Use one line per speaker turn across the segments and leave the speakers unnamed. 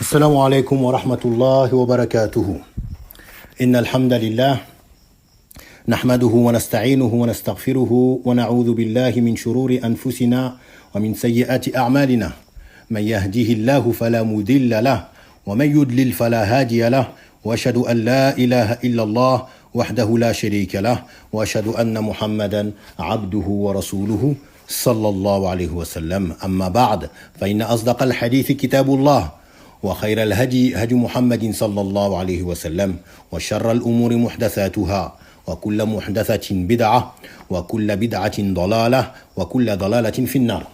السلام عليكم ورحمة الله وبركاته. إن الحمد لله نحمده ونستعينه ونستغفره ونعوذ بالله من شرور أنفسنا ومن سيئات أعمالنا. من يهده الله فلا مضل له ومن يضلل فلا هادي له، وأشهد أن لا إله إلا الله وحده لا شريك له، وأشهد أن محمدا عبده ورسوله صلى الله عليه وسلم. أما بعد، فإن أصدق الحديث كتاب الله، وخير الهدي هدي محمد صلى الله عليه وسلم، وشر الأمور محدثاتها، وكل محدثة بدعة، وكل بدعة ضلالة، وكل ضلالة في النار.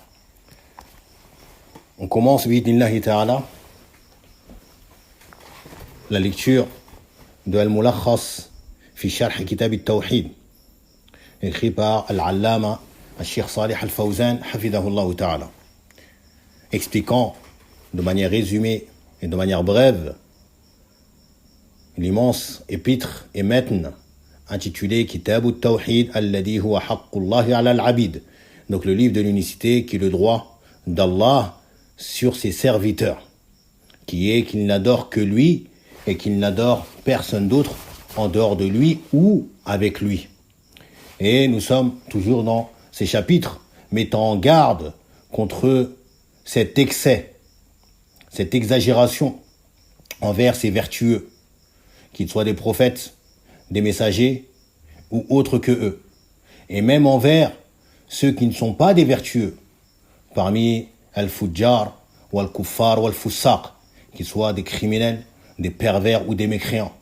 On commence bi'idhnillahi ta'ala la lecture de Al-Mulakhas fi Sharh Kitab al-Tawhid, écrit par Al-Allama al-Sheikh Salih al-Fawzan hafidhahullah ta'ala, expliquant de manière résumée et de manière brève l'immense épître et matn intitulé Kitab al-Tawhid alladhi huwa haqqullahi ala al-abid, donc le livre de l'unicité qui est le droit d'Allah sur ses serviteurs, qui est qu'il n'adore que lui et qu'il n'adore personne d'autre en dehors de lui ou avec lui. Et nous sommes toujours dans ces chapitres mettant en garde contre cet excès, cette exagération envers ces vertueux, qu'ils soient des prophètes, des messagers ou autres que eux, et même envers ceux qui ne sont pas des vertueux, parmi al-fujjar ou al-kuffar ou al-fussaq, qu'ils soient des criminels, des pervers ou des mécréants,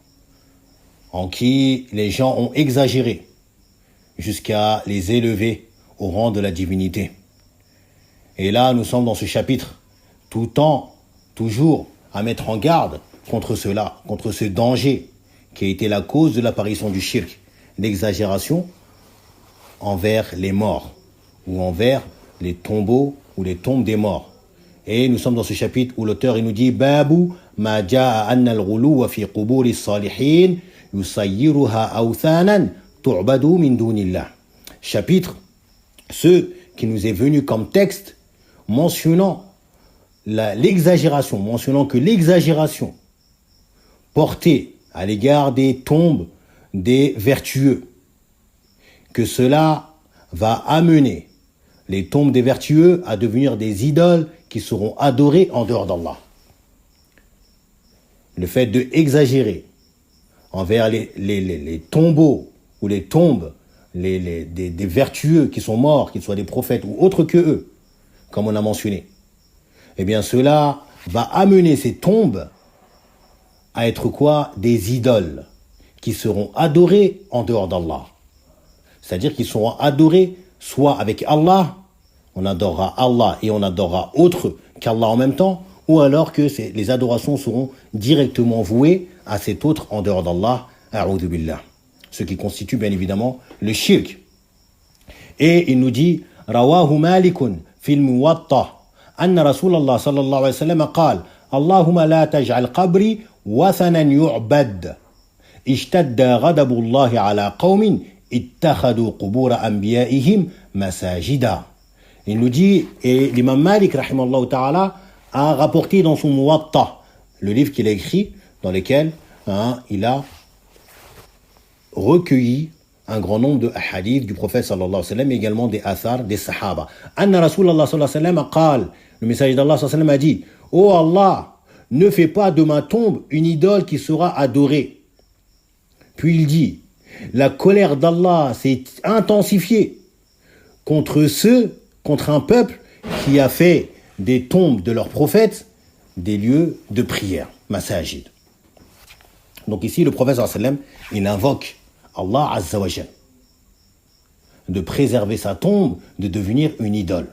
en qui les gens ont exagéré jusqu'à les élever au rang de la divinité. Et là, nous sommes dans ce chapitre, toujours à mettre en garde contre cela, contre ce danger qui a été la cause de l'apparition du shirk, l'exagération envers les morts ou envers les tombeaux ou les tombes des morts. Et nous sommes dans ce chapitre où l'auteur il nous dit Babu ma jaa anna al-ghuluwa fi quburi as-salihin yusayyiruha awthanan tu'badu min dunillah. Chapitre, ce qui nous est venu comme texte mentionnant l'exagération, mentionnant que l'exagération portée à l'égard des tombes des vertueux, que cela va amener les tombes des vertueux à devenir des idoles qui seront adorées en dehors d'Allah. Le fait de exagérer envers les tombeaux ou les tombes des vertueux qui sont morts, qu'ils soient des prophètes ou autres que eux, comme on a mentionné, eh bien cela va amener ces tombes à être quoi? Des idoles qui seront adorées en dehors d'Allah. C'est-à-dire qu'ils seront adorés soit avec Allah, on adorera Allah et on adorera autre qu'Allah en même temps, ou alors que les adorations seront directement vouées à cet autre en dehors d'Allah, a'udhu billah. Ce qui constitue bien évidemment le shirk. Et il nous dit Rawahu Malikun fil Muwatta anna Rasulallah sallallahu alayhi wa sallam qala Allahumma la taj'al qabri wathanan yu'bad ishtadda ghadabullahi ala qawmin ittakhadhu qubura anbiya'ihim masajida. Il nous dit, et l'imam Malik rahimallahu ta'ala a rapporté dans son Muwatta, le livre qu'il a écrit, dans lequel il a recueilli un grand nombre de hadiths du prophète sallallahu alayhi wa sallam, mais également des athars des sahaba. Anna Rasulallah sallallahu alayhi wa sallam qala, le messager d'Allah sallallahu alayhi wa sallam a dit, oh Allah, ne fais pas de ma tombe une idole qui sera adorée. Puis il dit, la colère d'Allah s'est intensifiée contre un peuple qui a fait des tombes de leurs prophètes des lieux de prière, masajid. Donc ici, le prophète sallallahu alayhi wa sallam, il invoque Allah azza wa jal de préserver sa tombe de devenir une idole.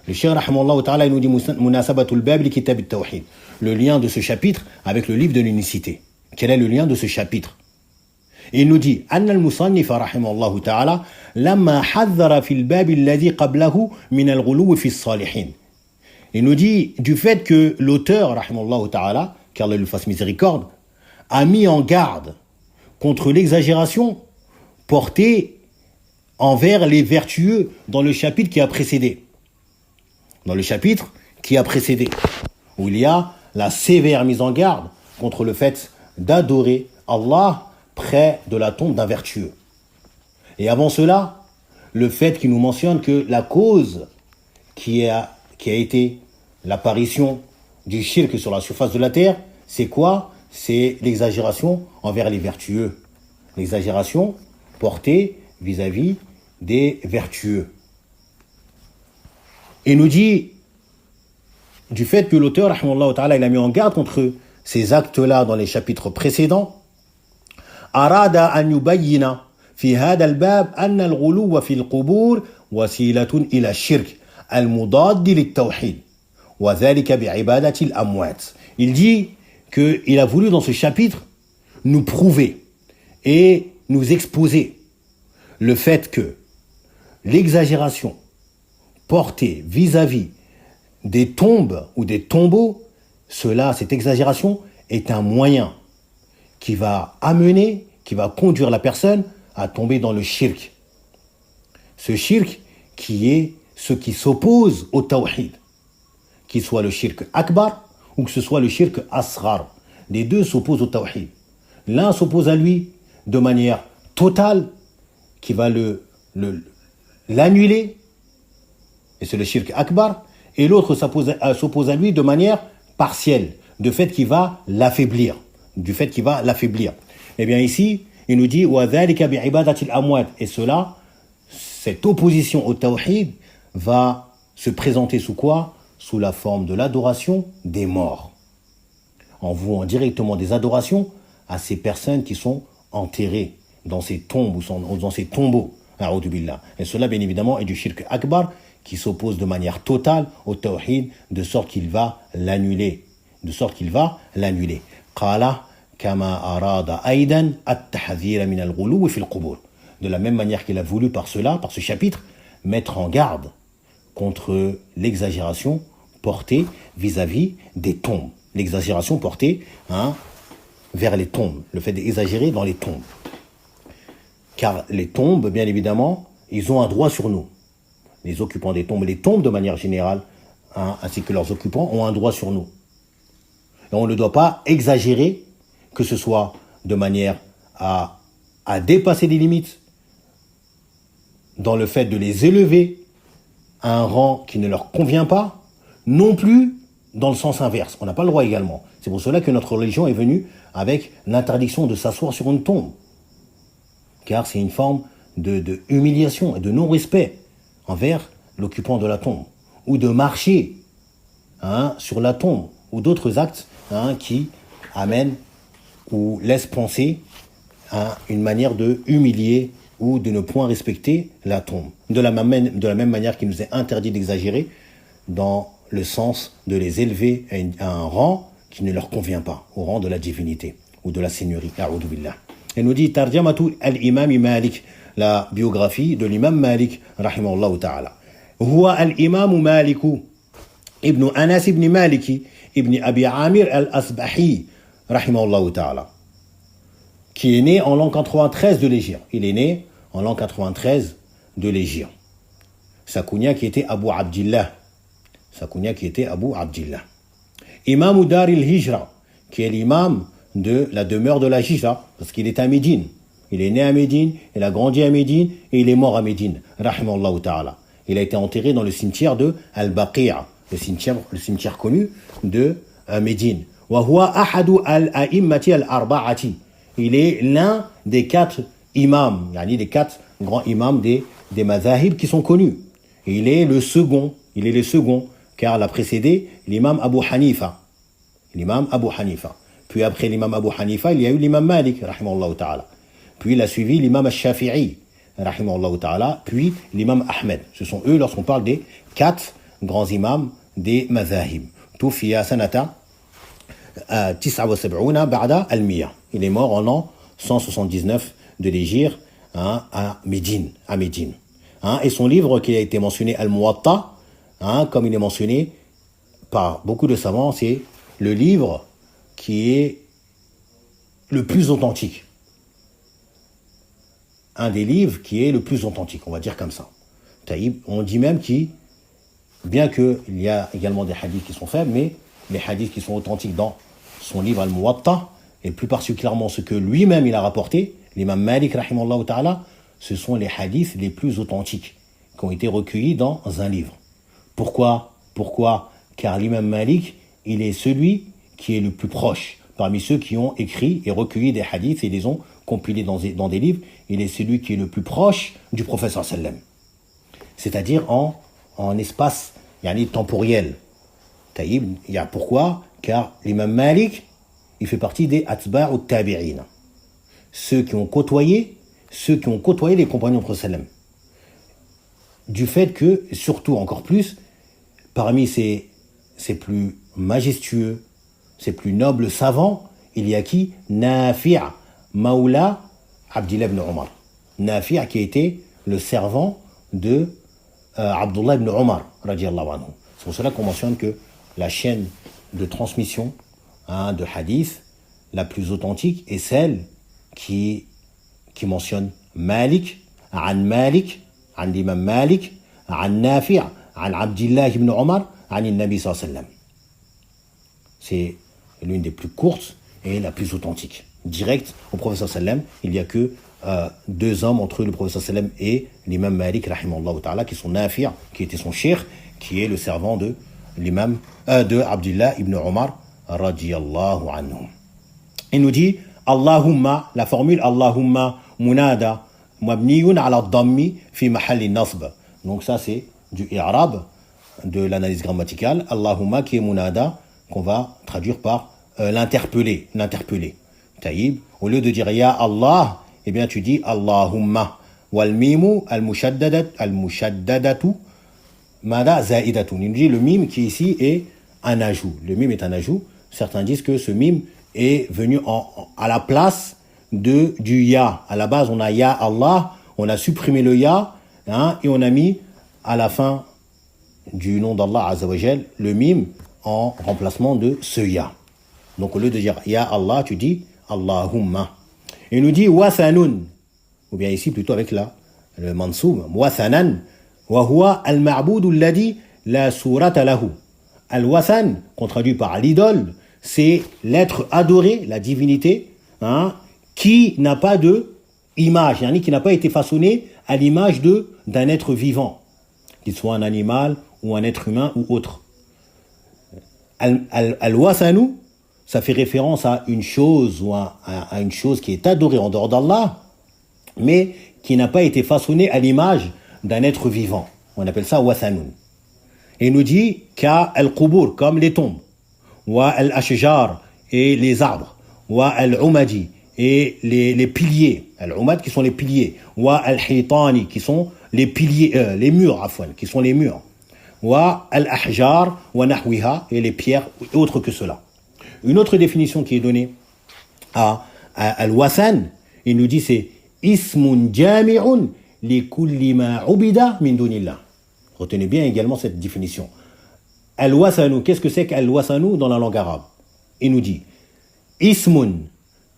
Le Cheikh rahimahullah ta'ala nous dit Munasabatul bab li kitab al-tawhid, le lien de ce chapitre avec le livre de l'unicité. Quel est le lien de ce chapitre? Il nous dit Anna al-musannif rahimahullah ta'ala lamma hadhara fil bab alladhi qablahu min al-ghuluw fi as-salihin. Il nous dit du fait que l'auteur rahimahullah ta'ala, qu'Allah lui fasse miséricorde, a mis en garde contre l'exagération portée envers les vertueux dans le chapitre qui a précédé. Dans le chapitre qui a précédé, où il y a la sévère mise en garde contre le fait d'adorer Allah près de la tombe d'un vertueux. Et avant cela, le fait qu'il nous mentionne que la cause qui a été l'apparition du shirk sur la surface de la terre, c'est quoi? C'est l'exagération envers les vertueux. L'exagération portée vis-à-vis des vertueux. Il nous dit, du fait que l'auteur, rahimahullah ta'ala, il a mis en garde contre ces actes-là dans les chapitres précédents, أراد أن يبين في هذا الباب أن الغلو في القبور وسيلة إلى الشرك المضاد للتوحيد وذلك بعبادة الأموات. Il dit qu'il a voulu dans ce chapitre nous prouver et nous exposer le fait que l'exagération portée vis-à-vis des tombes ou des tombeaux, cette exagération est un moyen qui va amener, qui va conduire la personne à tomber dans le shirk. Ce shirk qui est ce qui s'oppose au tawhid, qu'il soit le shirk akbar ou que ce soit le shirk asghar. Les deux s'opposent au tawhid. L'un s'oppose à lui de manière totale, qui va l'annuler, et c'est le shirk akbar, et l'autre s'oppose à lui de manière partielle, du fait qu'il va l'affaiblir. Eh bien ici, il nous dit وَذَلِكَ بِعِبَادَةِ الْأَمْوَاتِ. Et cela, cette opposition au tawhid va se présenter sous quoi? Sous la forme de l'adoration des morts. En vouant directement des adorations à ces personnes qui sont enterrées dans ces tombes ou dans ces tombeaux. Et cela, bien évidemment, est du shirk akbar qui s'oppose de manière totale au tawhid, de sorte qu'il va l'annuler. Qala kama arada aidan at-tahdhir min al-ghuluw fi al-qubur. De la même manière qu'il a voulu par ce chapitre, mettre en garde contre l'exagération portée vis-à-vis des tombes. L'exagération portée vers les tombes, le fait d'exagérer dans les tombes. Car les tombes, bien évidemment, ils ont un droit sur nous. Les occupants des tombes, les tombes de manière générale, ainsi que leurs occupants, ont un droit sur nous. Et on ne doit pas exagérer, que ce soit de manière à dépasser les limites, dans le fait de les élever à un rang qui ne leur convient pas, non plus dans le sens inverse. On n'a pas le droit également. C'est pour cela que notre religion est venue avec l'interdiction de s'asseoir sur une tombe. Car c'est une forme de humiliation et de non-respect envers l'occupant de la tombe. Ou de marcher sur la tombe. Ou d'autres actes qui amènent ou laissent penser à une manière de humilier ou de ne point respecter la tombe. De la même manière qu'il nous est interdit d'exagérer dans le sens de les élever à un rang qui ne leur convient pas, au rang de la divinité ou de la seigneurie. A'udhu billah. Et nous dit Tarjamatu al-Imam Malik, la biographie de l'imam Malik, rahimahullah ta'ala. Huwa al-Imam Maliku ibn Anas ibn Maliki ibn Abi Amir al-Asbahi, rahimahullah ta'ala, qui est né en l'an 93 de l'Hégire. Il est né en l'an 93 de l'Hégire. Sa kunya qui était Abu Abdillah. Imam Dar al-Hijra, qui est l'imam de la demeure de la Hijra, parce qu'il est à Médine. Il est né à Médine, il a grandi à Médine et il est mort à Médine, rahimahullah ta'ala. Il a été enterré dans le cimetière de Al-Baqi'a, le cimetière connu de Médine. Wa huwa ahadu al-a'immati al-arba'ati. Il est l'un des 4 imams, des 4 grands imams des mazahib qui sont connus. Et il est le second, car l'a précédé l'imam Abu Hanifa. Puis après l'imam Abu Hanifa, il y a eu l'imam Malik, rahimahullah ta'ala. Puis il a suivi l'imam al-Shafi'i, rahimahullah ta'ala, puis l'imam Ahmed. Ce sont eux lorsqu'on parle des 4 grands imams des mazahib. Tufiya sanata 79 ba'da al-Miya. Il est mort en l'an 179 de l'Hégire à Médine. Et son livre qui a été mentionné, Al-Muwatta, comme il est mentionné par beaucoup de savants, c'est le livre qui est le plus authentique. Un des livres qui est le plus authentique, on va dire comme ça. On dit même bien qu'il y a également des hadiths qui sont faibles, mais les hadiths qui sont authentiques dans son livre Al-Muwatta, et plus particulièrement ce que lui-même il a rapporté, l'imam Malik, rahimahullah ta'ala, ce sont les hadiths les plus authentiques qui ont été recueillis dans un livre. Pourquoi? Car l'imam Malik, il est celui qui est le plus proche parmi ceux qui ont écrit et recueilli des hadiths et les ont compilés dans des livres. Il est celui qui est le plus proche du prophète sallam, c'est-à-dire en espace temporel. Taïb, pourquoi? Car l'imam Malik, il fait partie des atba' tabi'in, ceux qui ont côtoyé les compagnons du prophète sallam. Du fait que, surtout encore plus, parmi ces plus majestueux, ces plus nobles savants, il y a qui? Nafi' Maula Abdullah ibn Omar. Nafi' qui a été le servant de Abdullah ibn Omar, radiyallahu anhu. C'est pour cela qu'on mentionne que la chaîne de transmission de hadith la plus authentique est celle qui mentionne Malik, an l'imam Malik, an Nafi', an Abdullah ibn Omar, an Nabi sallallahu alayhi wa sallam. C'est l'une des plus courtes et la plus authentique. Direct au prophète sallam, il n'y a que deux hommes entre le prophète sallam et l'imam Malik rahimahullah ta'ala, qui sont Nafi', qui était son cheikh, qui est le servant de l'imam de Abdullah ibn Omar radiyallahu anhu. Il nous dit Allahumma, la formule Allahumma munada mabniyun ala dhammi fi mahalli nasb. Donc ça c'est du i'rab, de l'analyse grammaticale. Allahumma qui est munada, qu'on va traduire par l'interpeller. Taïb, au lieu de dire Ya Allah, eh bien tu dis Allahumma. Wal mimu al mushaddadatu mada za'idatun. Il nous dit le mime qui ici est un ajout. Le mime est un ajout. Certains disent que ce mime est venu à la place du ya. À la base, on a Ya Allah, on a supprimé le ya, et on a mis à la fin du nom d'Allah Azzawajal le mime en remplacement de ce ya. Donc au lieu de dire Ya Allah, tu dis Allahumma. Il nous dit Wathanun, ou bien ici plutôt avec le mansoub, Wathanan, wa huwa al-ma'boudu alladhi la surata lahu. Al-Wathan, qu'on traduit par l'idole, c'est l'être adoré, la divinité, qui n'a pas de image, qui n'a pas été façonné à l'image d'un être vivant, qu'il soit un animal ou un être humain ou autre. Al-Wathanu, ça fait référence à une chose ou à une chose qui est adorée en dehors d'Allah, mais qui n'a pas été façonnée à l'image d'un être vivant. On appelle ça Wathanun. Et il nous dit Ka al-Qubur, comme les tombes, Wa al-Ashjar, et les arbres, Wa al-Umadi, et les piliers, al-Umad qui sont les piliers, Wa al-Hitani, qui sont les piliers, les murs, qui sont les murs, Wa al-Ahjar, Wa nahwiha, et les pierres, autres que cela. Une autre définition qui est donnée à al-Wathan, il nous dit c'est Ismun jami'un li kulli ma ubida min dunillah. Retenez bien également cette définition. Al-Wathanu, qu'est-ce que c'est qu'Al-Wathanu dans la langue arabe? Il nous dit Ismun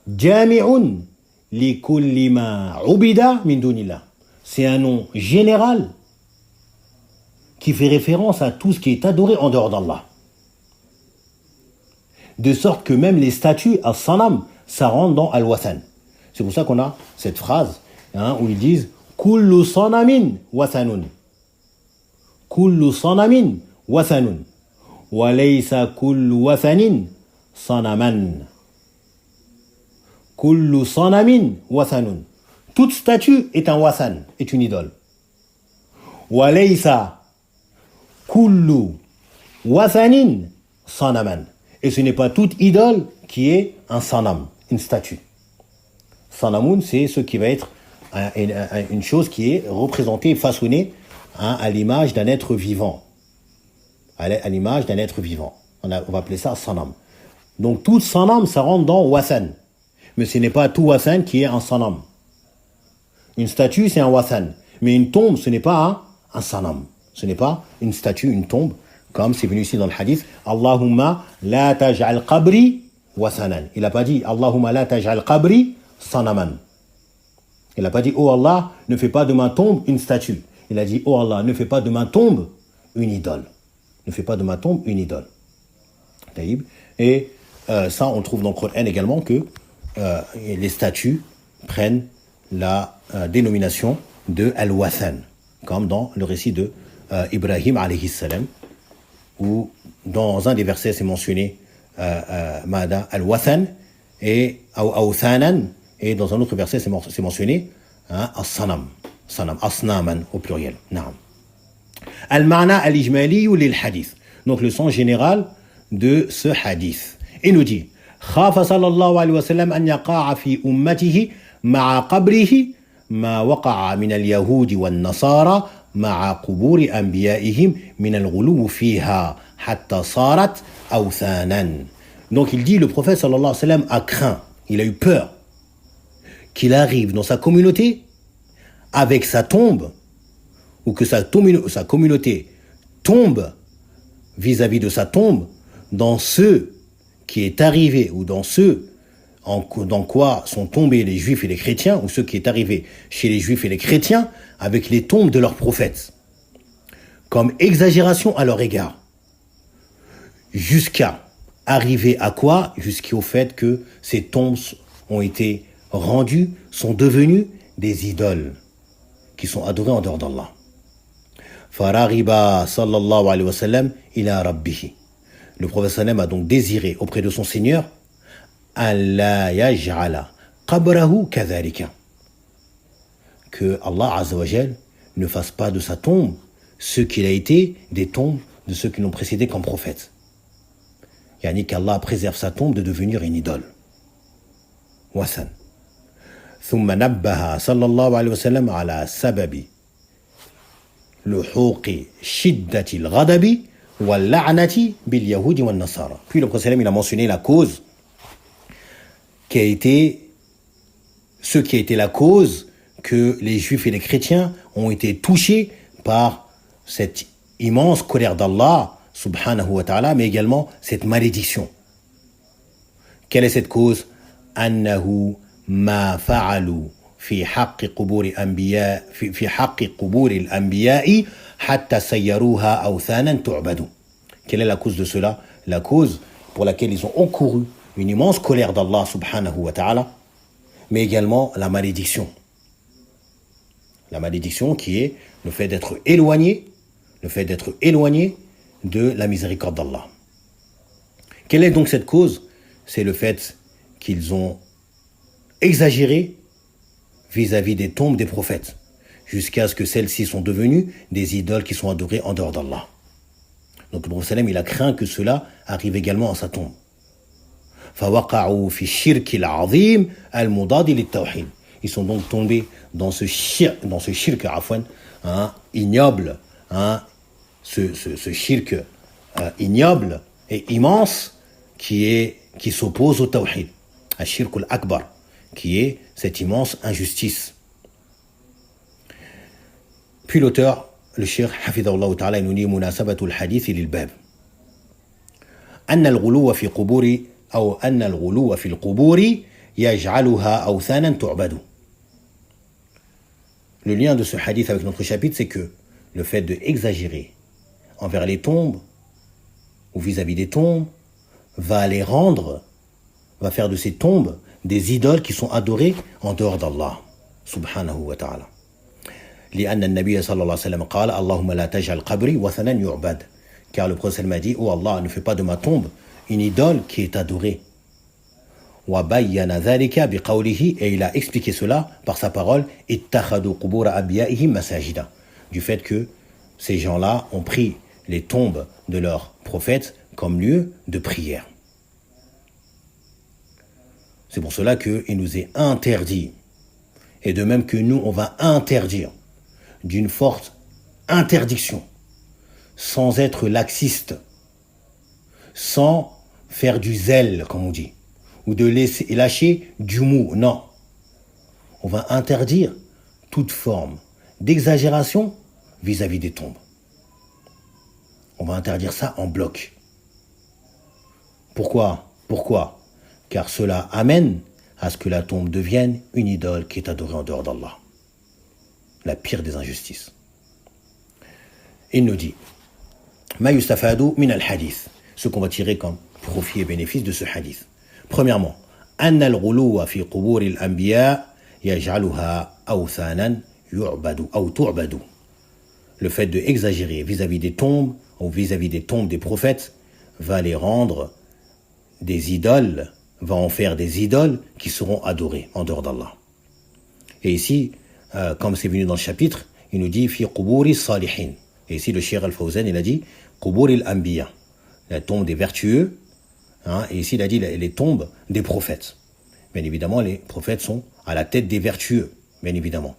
jami'un li kulli ma ubida min dunillah. C'est un nom général qui fait référence à tout ce qui est adoré en dehors d'Allah. De sorte que même les statues à Sanam, ça rentre dans Al-Wathan. C'est pour ça qu'on a cette phrase où ils disent Kullu sanamin wathanun. Kullu sanamin wathanun. Wa laysa kullu wathanin sanaman. Kullu sanamin wathanun. Toute statue est un wathan, est une idole. Wa laysa kullu wathanin sanaman. Et ce n'est pas toute idole qui est un sanam, une statue. Sanamun, c'est ce qui va être une chose qui est représentée, façonnée à l'image d'un être vivant. À l'image d'un être vivant. On va appeler ça sanam. Donc tout sanam, ça rentre dans wathan. Mais ce n'est pas tout wathan qui est un sanam. Une statue, c'est un wathan. Mais une tombe, ce n'est pas un sanam. Ce n'est pas une statue, une tombe. Comme c'est venu ici dans le hadith, Allahumma la taj'al qabri wathanan. Il n'a pas dit Allahumma la taj'al qabri sanaman. Il n'a pas dit oh Allah, ne fais pas de ma tombe une statue. Il a dit oh Allah, ne fais pas de ma tombe une idole. Ne fais pas de ma tombe une idole. Et ça, on trouve dans le Coran également que les statues prennent la dénomination de Al-Wathan, comme dans le récit de Ibrahim alayhi salam, où dans un des versets c'est mentionné Mada Al-Wathan et Awthanan, et dans un autre verset c'est mentionné As-Sanam, Asnaman au pluriel. Naam. Al-Ma'na al-Ijmali lil hadith. Donc le sens général de ce hadith. Il nous dit Khafa sallallahu alayhi wa sallam an yaqa'a fi ummatihi ma'a qabrihi ma waqa'a min al-yahudi wal-nasara ma'a quburi anbiya'ihim min al-ghuluw fiha hatta sarat awthanan. Donc il dit, le prophète sallallahu alayhi wa sallam a craint, il a eu peur qu'il arrive dans sa communauté avec sa tombe, ou que sa communauté tombe vis-à-vis de sa tombe dans ce qui est arrivé, ou dans ce dans quoi sont tombés les juifs et les chrétiens, ou ce qui est arrivé chez les juifs et les chrétiens avec les tombes de leurs prophètes, comme exagération à leur égard, jusqu'à arriver à quoi? Jusqu'au fait que ces tombes ont été rendues, sont devenues des idoles qui sont adorées en dehors d'Allah. Farariba sallallahu alayhi wa sallam ila rabbihi. Le prophète sallam a donc désiré auprès de son Seigneur Allah yaj'ala qabrahu kadhalika, que Allah azza wa jal ne fasse pas de sa tombe ce qu'il a été des tombes de ceux qui l'ont précédé comme prophètes. Yani qu'Allah préserve sa tombe de devenir une idole. Wathan. ثم نبه صلى الله عليه وسلم على سبب لحوق شدة الغضب واللعنة باليهود والنصارى. Puis le prophète il a mentionné la cause qui a été la cause que les juifs et les chrétiens ont été touchés par cette immense colère d'Allah subhanahu wa ta'ala, mais également cette malédiction. Quelle est cette cause? أنه ما فعلوا في حق قبور الأنبياء في حق قبور الأنبياء حتى سيروها أوثانا تعبد. Quelle est la cause de cela? La cause pour laquelle ils ont encouru une immense colère d'Allah subhanahu wa ta'ala, mais également la malédiction. La malédiction qui est le fait d'être éloigné de la miséricorde d'Allah. Quelle est donc cette cause? C'est le fait qu'ils ont exagéré vis-à-vis des tombes des prophètes, jusqu'à ce que celles-ci sont devenues des idoles qui sont adorées en dehors d'Allah. Donc le prophète il a craint que cela arrive également à sa tombe. فَوَقَعُوا فِي الشِّرْكِ الْعَظِيمِ الْمُضَادِ لِلتَّوْحِيدِ. Ils sont donc tombés dans ce shirk ignoble, ce shirk ignoble et immense qui s'oppose au tawhid, al-shirk al-akbar, qui est cette immense injustice. Puis l'auteur, le cheikh hafidhahullah ta'ala, nous dit munasabatu al-hadith lil-bab أن الغلو في قبور أو أن الغلو في القبور يجعلها أوثانا تعبد. Le lien de ce hadith avec notre chapitre, c'est que le fait de exagérer envers les tombes ou vis-à-vis des tombes va faire de ces tombes des idoles qui sont adorées en dehors d'Allah subhanahu wa ta'ala. لأن النبي صلى الله عليه وسلم قال اللهم لا تجعل قبري وثنا يعبد. Car le prophète m'a dit, oh Allah, ne fais pas de ma tombe une idole qui est adorée. وَبَيَّنَ ذَلِكَ بِقَوْلِهِ. Et il a expliqué cela par sa parole, اتَّخَذُوا قُبُورَ أَنْبِيَائِهِمْ مَسَاجِدًا. Du fait que ces gens-là ont pris les tombes de leurs prophètes comme lieu de prière. C'est pour cela qu'il nous est interdit, et de même que nous, on va interdire d'une forte interdiction, sans être laxiste, sans faire du zèle, comme on dit, ou de lâcher du mou. Non. On va interdire toute forme d'exagération vis-à-vis des tombes. On va interdire ça en bloc. Pourquoi? Car cela amène à ce que la tombe devienne une idole qui est adorée en dehors d'Allah. La pire des injustices. Il nous dit Ma yustafadu min al-hadith. Ce qu'on va tirer comme profits et bénéfices de ce hadith. Premièrement, أن الغلو في قبور الأنبياء يجعلها أوثانا يعبد أو تعبد. Le fait d'exagérer vis-à-vis des tombes ou vis-à-vis des tombes des prophètes va les rendre des idoles, va en faire des idoles qui seront adorées en dehors d'Allah. Et ici, comme c'est venu dans le chapitre, il nous dit fi quburi salihin. Et ici, le Cheikh Al-Fawzan, il a dit quburi al-anbiya, la tombe des vertueux. Et ici, il a dit les tombes des prophètes. Bien évidemment, les prophètes sont à la tête des vertueux, bien évidemment.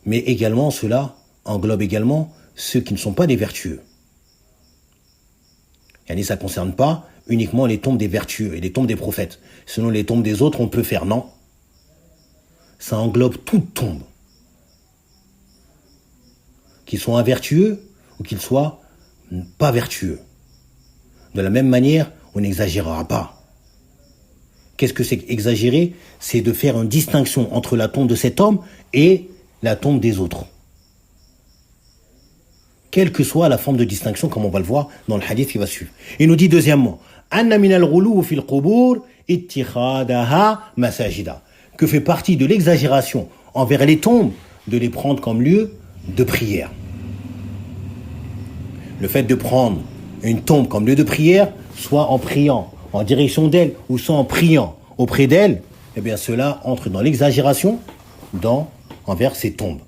Mais également, cela englobe également ceux qui ne sont pas des vertueux. Et ça ne concerne pas uniquement les tombes des vertueux et les tombes des prophètes. Sinon, les tombes des autres, on peut faire, non. Ça englobe toute tombe. Qu'ils soient vertueux ou qu'ils soient pas vertueux. De la même manière, on n'exagérera pas. Qu'est-ce que c'est qu'exagérer? C'est de faire une distinction entre la tombe de cet homme et la tombe des autres. Quelle que soit la forme de distinction, comme on va le voir dans le hadith qui va suivre. Il nous dit deuxièmement, Anna min al-ghulu fi al-qubur ittikhadaha masajida. Que fait partie de l'exagération envers les tombes de les prendre comme lieu de prière. Le fait de prendre une tombe comme lieu de prière, soit en priant en direction d'elle ou soit en priant auprès d'elle, eh bien cela entre dans l'exagération envers ces tombes.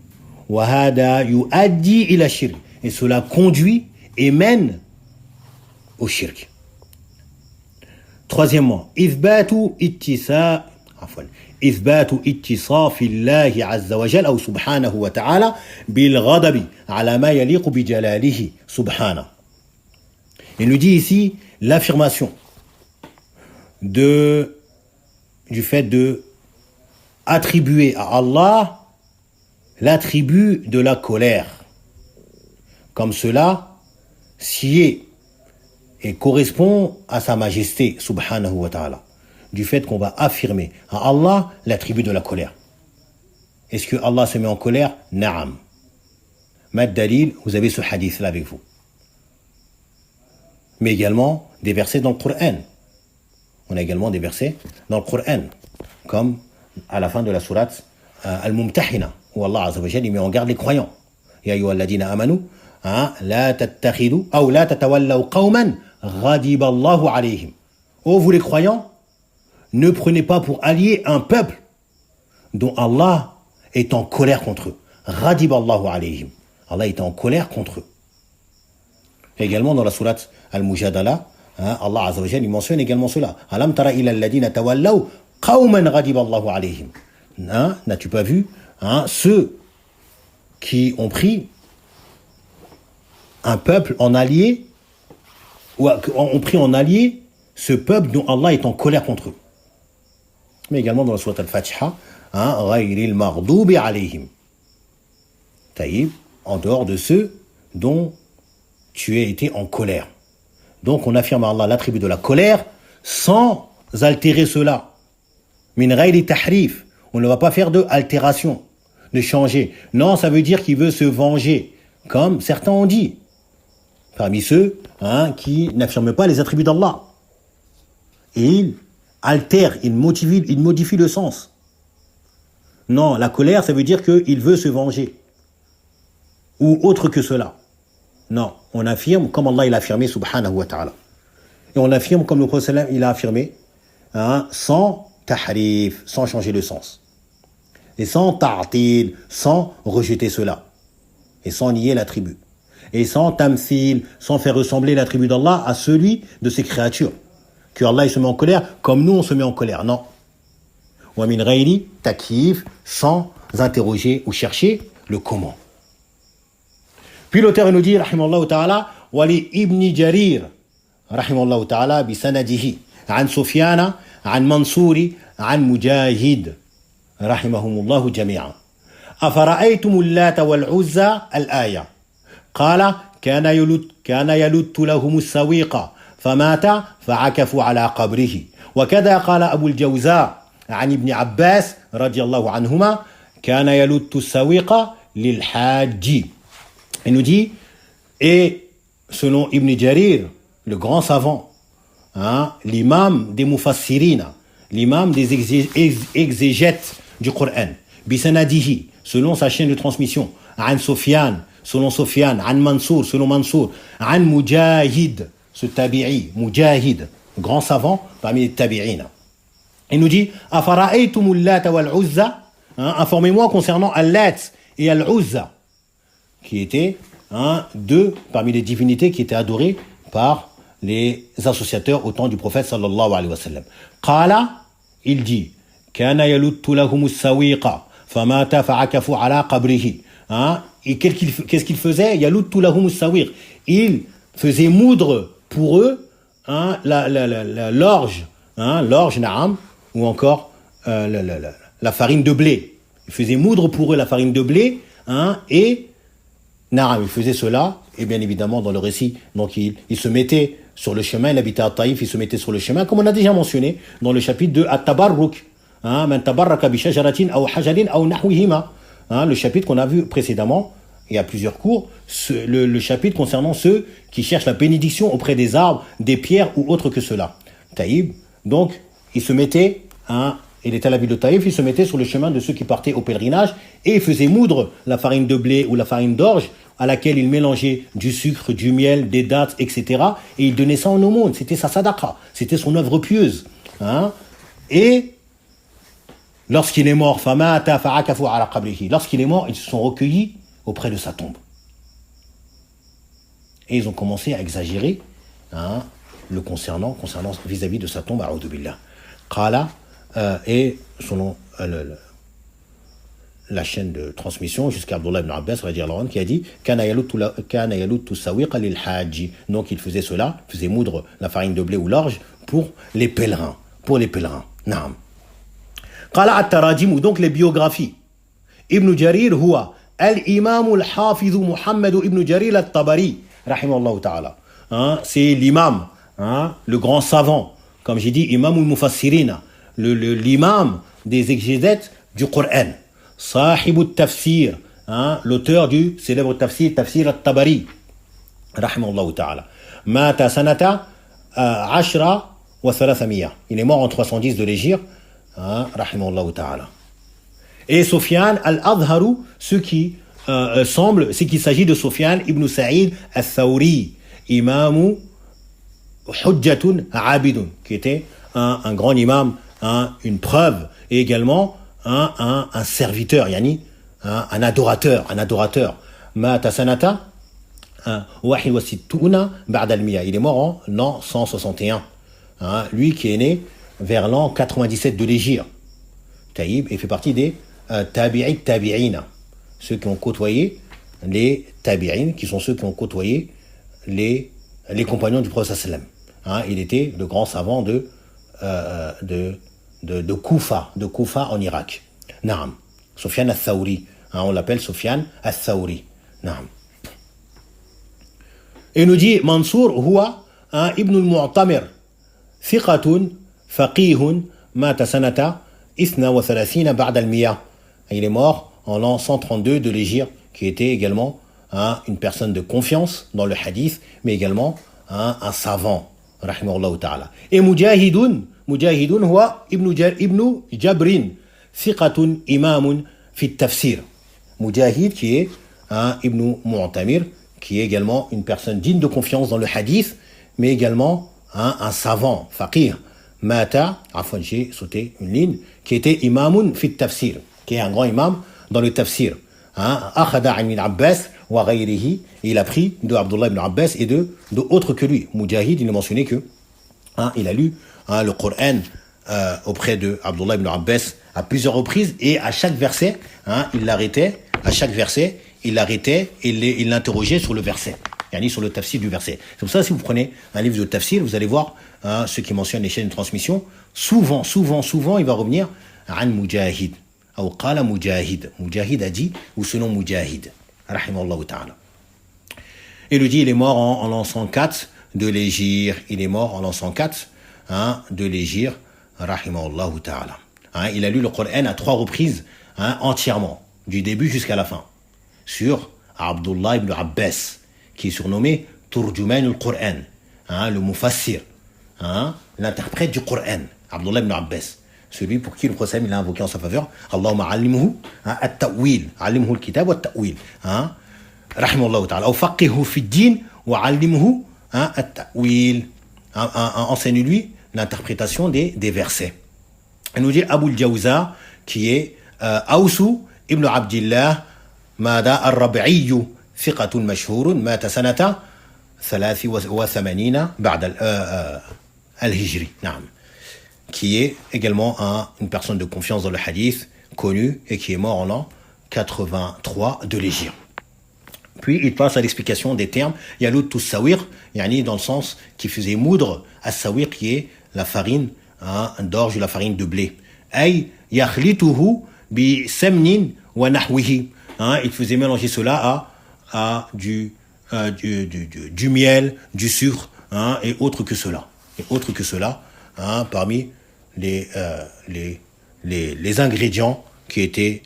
Wahada yuaddi ila shirk. Et cela conduit et mène au shirk. Troisièmement, إثبات اتصاف الله عز وجل أو سبحانه وتعالى بالغضب على ما يليق بجلاله سبحانه. Il nous dit ici l'affirmation du fait de attribuer à Allah l'attribut de la colère. Comme cela sied et correspond à sa majesté, subhanahu wa ta'ala. Du fait qu'on va affirmer à Allah l'attribut de la colère. Est-ce que Allah se met en colère? Na'am. Mad dalil, vous avez ce hadith-là avec vous. Mais également des versets dans le Coran. On a également des versets dans le Coran, comme à la fin de la sourate Al-Mumtahina, où Allah Azza wa Jalla met en garde les croyants. Ya ayyuhalladhina amanu la tattakhidhu aw la tatawallaw qauman ghadiba Allahu alayhim. Oh vous les croyants, ne prenez pas pour allié un peuple dont Allah est en colère contre eux. Ghadiba Allahu alayhim. Allah est en colère contre eux. Également dans la sourate Al-Mujadala, Allah Azza wa Jalla mentionne également cela. Alam tara ila alladhina tawallaw qauman ghadiba Allahu alayhim. N'as-tu pas vu ceux qui ont pris un peuple en allié, ou ont pris en allié ce peuple dont Allah est en colère contre eux. Mais également dans la sourate Al-Fatiha, ghayril maghdubi alayhim. Taïb, en dehors de ceux dont tu as été en colère. Donc on affirme à Allah l'attribut de la colère sans altérer cela. Min ghayri tahrif. On ne va pas faire de altération, de changer. Non, ça veut dire qu'il veut se venger, comme certains ont dit. Parmi ceux qui n'affirment pas les attributs d'Allah. Et ils altèrent, ils modifient le sens. Non, la colère, ça veut dire qu'il veut se venger. Ou autre que cela. Non, on affirme comme Allah il a affirmé, subhanahu wa ta'ala. Et on affirme comme le prophète il a affirmé, sans tahrif, sans changer le sens. Et sans ta'til, sans rejeter cela. Et sans nier l'attribut. Et sans tamthil, sans faire ressembler l'attribut d'Allah à celui de ses créatures. Que Allah il se met en colère comme nous on se met en colère. Non. Wa min ghayri takyif, sans interroger ou chercher le comment. Puis l'auteur nous dit, rahimallahu ta'ala, wali ibn Jarir, rahimallahu ta'ala, bi sanadihi, an Sufyana, an Mansuri, an Mujahid, rahimahumullahu jami'an. أفرأيتم اللات والعزى الآية قال كان يلت لهم السويق فمات فعكفوا على قبره وكذا قال أبو الجوزاء عن ابن عباس رضي الله عنهما كان يلت السويق للحاج. Il nous dit, et selon Ibn Jarir, le grand savant, l'imam des mufassirina, l'imam des exégètes du Coran, bisanadihi, selon sa chaîne de transmission, an Sufyan, selon Sufyan, an Mansour, selon Mansour, an Mujahid, ce tabi'i, Mujahid, grand savant parmi les tabi'ina. Il nous dit, afara'aytumul Lat wal Uzza, informez-moi concernant Al-Lat et Al-Uzza, qui étaient deux parmi les divinités qui étaient adorées par les associateurs au temps du prophète sallallahu alayhi wa sallam. Qala, il dit, kana yaluttu lahumus sawiqa, famata fa'akafu ala qabrihi. Et qu'est-ce qu'il faisait? Yaluttu lahumus sawiq. Il faisait moudre pour eux l'orge, l'orge na'am, ou encore la farine de blé. Il faisait moudre pour eux la farine de blé, et na'am, il faisait cela, et bien évidemment dans le récit, donc il se mettait sur le chemin, il habitait à Taïf, il se mettait sur le chemin, comme on a déjà mentionné dans le chapitre de At-Tabarruk, man tabarraka bi shajaratin aw hajarin aw nahwihima, le chapitre qu'on a vu précédemment, il y a plusieurs cours, le chapitre concernant ceux qui cherchent la bénédiction auprès des arbres, des pierres ou autre que cela. Taïb, donc, il se mettait, il était à la ville de Taïf, il se mettait sur le chemin de ceux qui partaient au pèlerinage et il faisait moudre la farine de blé ou la farine d'orge à laquelle il mélangeait du sucre, du miel, des dattes, etc. Et il donnait ça en aumône. C'était sa sadaqa, c'était son œuvre pieuse. Et lorsqu'il est mort, lorsqu'il est mort, ils se sont recueillis auprès de sa tombe. Et ils ont commencé à exagérer le concernant vis-à-vis de sa tombe, a'udhu billah. Qala, et selon la chaîne de transmission jusqu'à Abdullah ibn Abbas qui a dit kana yaluttu sawiqa lil haji. Donc il faisait cela, faisait moudre la farine de blé ou l'orge pour les pèlerins, Naam. Qala at-tarajim, donc les biographies. Ibn Jarir huwa al-imam al-hafiz Muhammad ibn Jarir al-Tabari rahimahullah ta'ala. C'est l'imam, le grand savant, comme j'ai dit, imam al-mufassirina, l'imam des exégètes du Coran. Sahib al-Tafsir, l'auteur du célèbre tafsir al-Tabari, rahimahullah ta'ala. Mata sanata 10 wa 300. Il est mort en 310 de l'Hégire, rahimahullah ta'ala. Et Sufyan al-Adharu, ce qui semble, c'est qu'il s'agit de Sufyan ibn Sa'id al-Thawri, imamu hujjatun abidun, qui était un grand imam, une preuve, et également un serviteur, yani un adorateur. Mata sanata 61 ba'da al-mi'a. Il est mort en l'an 161. Lui qui est né vers l'an 97 de l'Hégire. Taïb, et fait partie des tabi'ina, ceux qui ont côtoyé les tabi'in, qui sont ceux qui ont côtoyé les compagnons du prophète sallam. Il était le grand savant de Koufa en Irak. Naam. Sufyan al-Thawri. On l'appelle Sufyan al-Thawri. Naam. Et nous dit Mansour huwa ibn al-Mu'tamir, thiqatun faqihun mata sanata 32 ba'da al-mi'a. Il est mort en l'an 132 de l'Hégire, qui était également une personne de confiance dans le hadith, mais également un savant, rahimahullah ta'ala. Et Mujahidun huwa ibn Jabrin, thiqatun imamun fi tafsir. Mujahid qui est ibn Mu'tamir, qui est également une personne digne de confiance dans le hadith, mais également un savant, faqih. Mata, j'ai sauté une ligne, qui était imamun fi tafsir, qui est un grand imam dans le tafsir. Akhada min Abbas wa ghayrihi, il a pris de Abdullah ibn Abbas et de autres que lui. Mujahid, il a mentionné que il a lu le Coran auprès de Abdullah ibn Abbas à plusieurs reprises, et à chaque verset, il l'arrêtait, il l'interrogeait sur le verset, sur le tafsir du verset. C'est pour ça, si vous prenez un livre de tafsir, vous allez voir ceux qui mentionnent les chaînes de transmission, souvent, il va revenir an Mujahid, ou qala Mujahid. Mujahid a dit, ou selon Mujahid, rahimahullah ta'ala. Et il dit, il est mort en l'an 104 de l'Hégire. De l'Hégire, rahimahullah ta'ala. Il a lu le Coran à 3 reprises, entièrement, du début jusqu'à la fin, sur Abdullah ibn Abbas, qui est surnommé Turjuman al-Qur'an, le Mufassir, l'interprète du Coran, Abdullah ibn Abbas, celui pour qui le prophète il a invoqué en sa faveur, Allahumma allimhu at-ta'wil, allimhu al-kitab wa at-ta'wil, rahimahullah ta'ala, ou faqihu fi ad-din wa allimhu at-ta'wil, enseigne-lui l'interprétation des versets. Il nous dit Abu al-Jawza, qui est Awsu ibn Abdillah Mada al-Rabi'i, ثقة مشهور مات سنة 83 بعد الهجري. نعم. Qui est également une personne de confiance dans le hadith, connu, et qui est mort en l'an 83 de l'Hégire. Puis il passe à l'explication des termes Yalout Sawir, yani dans le sens qui faisait moudre à Sawir, qui est la farine d'orge ou la farine de blé. Ay yakhlituhu bi samnin wa nahwihi. Il faisait mélanger cela à du miel, du sucre, et autre que cela. Parmi les ingrédients qui étaient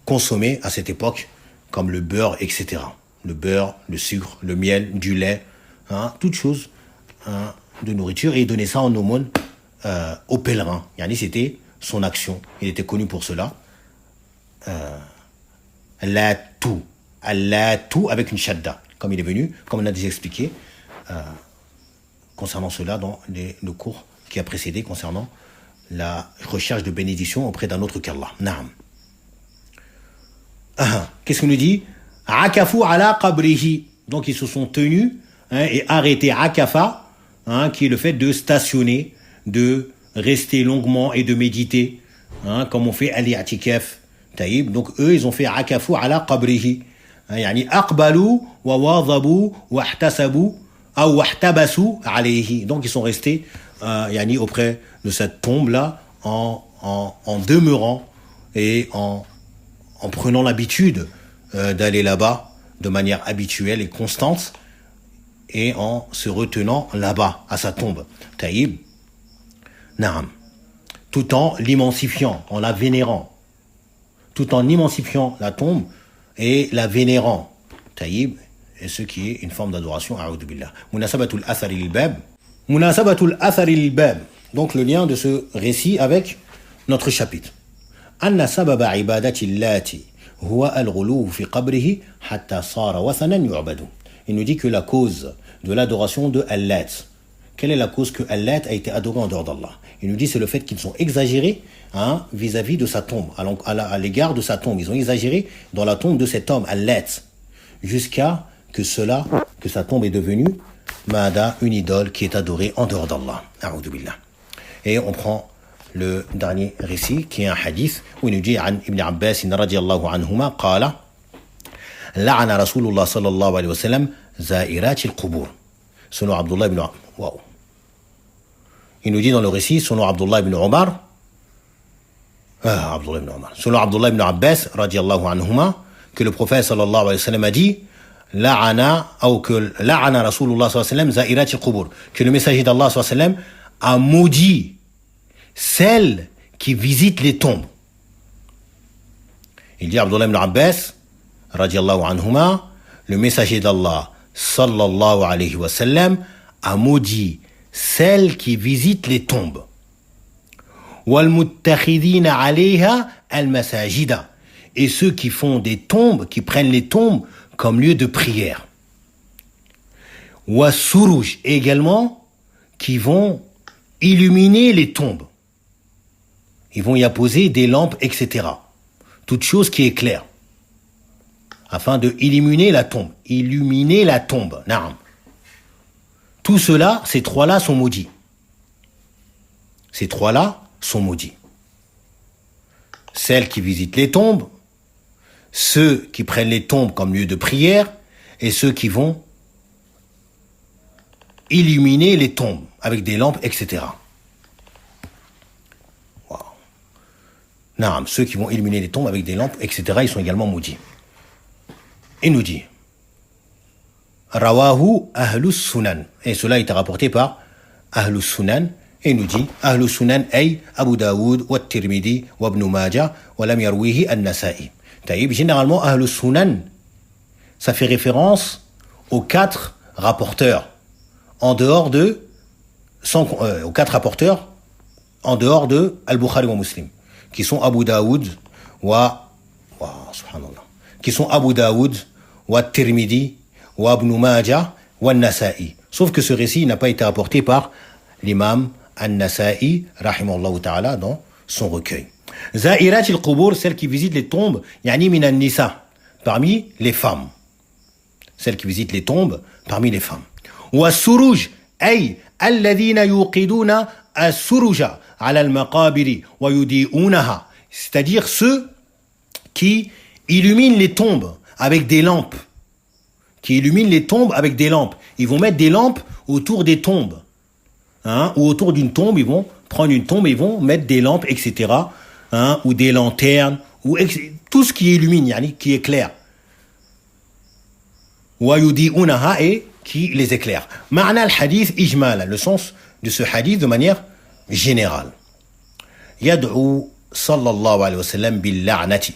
consommés à cette époque, comme le beurre, etc. Le beurre, le sucre, le miel, du lait, toutes choses de nourriture, et il donnait ça en aumône aux pèlerins. Yani c'était son action. Il était connu pour cela. Al-Latu avec une shadda, comme il est venu, comme on a déjà expliqué concernant cela dans le cours qui a précédé concernant la recherche de bénédiction auprès d'un autre qu'Allah. Naam. Qu'est-ce qu'on nous dit? Akafu ala qabrihi. Donc ils se sont tenus et arrêtés. Akafa, qui est le fait de stationner, de rester longuement et de méditer, comme on fait al-i'tikaf. Taïb. Donc eux, ils ont fait akafu ala qabrihi. Yani aqbalu wa wadhabu wa ihtasabu ou wahtabasu alayhi. Donc ils sont restés yani auprès de cette tombe là en demeurant et en prenant l'habitude d'aller là-bas de manière habituelle et constante, et en se retenant là-bas à sa tombe. Taïb. Naam. Tout en l'immensifiant, en la vénérant. Tout en immensifiant la tombe et la vénérant. Taïb, et ce qui est une forme d'adoration. A'udhu billah. Munasabatul athari lil-bab. Munasabatul athari lil-bab. Donc le lien de ce récit avec notre chapitre. Anna sababa ibadati allati huwa al-ghuluw fi qabrihi hatta sara wathanan yu'badu. Il nous dit que la cause de l'adoration de Allat. Quelle est la cause que Allat a été adoré en dehors d'Allah? Il nous dit c'est le fait qu'ils sont exagérés vis-à-vis de sa tombe, à l'égard de sa tombe. Ils ont exagéré dans la tombe de cet homme, Allat, jusqu'à que sa tombe est devenue Mada, une idole qui est adorée en dehors d'Allah. A'udhu billah. Et on prend le dernier récit qui est un hadith où il nous dit Ibn Abbas radiyallahu anhuma qala la'ana Rasulullah sallallahu alayhi wa sallam za'irati al-qubur. Selon Abdullah ibn Wow. Il nous dit dans le récit, selon Abdullah ibn Omar, selon Abdullah ibn Abbas, radiallahu anhuma, que le prophète sallallahu alayhi wa sallam a dit, la'ana Rasulullah sallallahu alayhi wa sallam za'irati al-qubur, que le messager d'Allah sallallahu alayhi wa sallam a maudit celles qui visitent les tombes. Il dit Abdullah ibn Abbas, radiallahu anhuma, le messager d'Allah sallallahu alayhi wa sallam a maudit celles qui visitent les tombes. Walmuttakhidina alayha al-masajida, et ceux qui font des tombes, qui prennent les tombes comme lieu de prière. Wasuruj, également, qui vont illuminer les tombes. Ils vont y apposer des lampes, etc. Toute chose qui est claire. Afin de illuminer la tombe. Illuminer la tombe. Naam. Tout cela, ces trois-là sont maudits. Ces trois-là sont maudits. Celles qui visitent les tombes, ceux qui prennent les tombes comme lieu de prière, et ceux qui vont illuminer les tombes avec des lampes, etc. Wow. Naam, ceux qui vont illuminer les tombes avec des lampes, etc., ils sont également maudits. Il nous dit Rawahu Ahlus Sunan. Et cela est rapporté par Ahlus Sunan. Et il nous dit Ahlus Sunan ay Abu Daoud wa Tirmidhi wa Ibn Majah wa lam yarwihi an-Nasa'i. Taïb, généralement Ahlus Sunan, ça fait référence aux 4 rapporteurs, en dehors de aux 4 rapporteurs, en dehors de Al-Bukhari wa Muslim, qui sont Abu Daoud subhanallah, qui sont Abu Daoud, wa Tirmidhi, wa Ibn Majah, wa Nasa'i. Sauf que ce récit n'a pas été apporté par l'imam An-Nasa'i, rahimahullah ta'ala, dans son recueil. Za'irat al-Qubur, celles qui visitent les tombes, yani min an-nisa, parmi les femmes. Celles qui visitent les tombes, parmi les femmes. Wa suruj, ay, alladhina yuqiduna as-suruja ala al-maqabiri wa yudi'unaha. C'est-à-dire ceux qui illuminent les tombes avec des lampes. Qui illuminent les tombes avec des lampes. Ils vont mettre des lampes autour des tombes. Ou autour d'une tombe, ils vont prendre une tombe et ils vont mettre des lampes, etc. Ou des lanternes, tout ce qui illumine, yani, qui éclaire. Wa yudi'unaha, et qui les éclaire. Ma'na al-hadith ijmala, le sens de ce hadith de manière générale. Yad'u sallallahu alayhi wa sallam bil la'nati.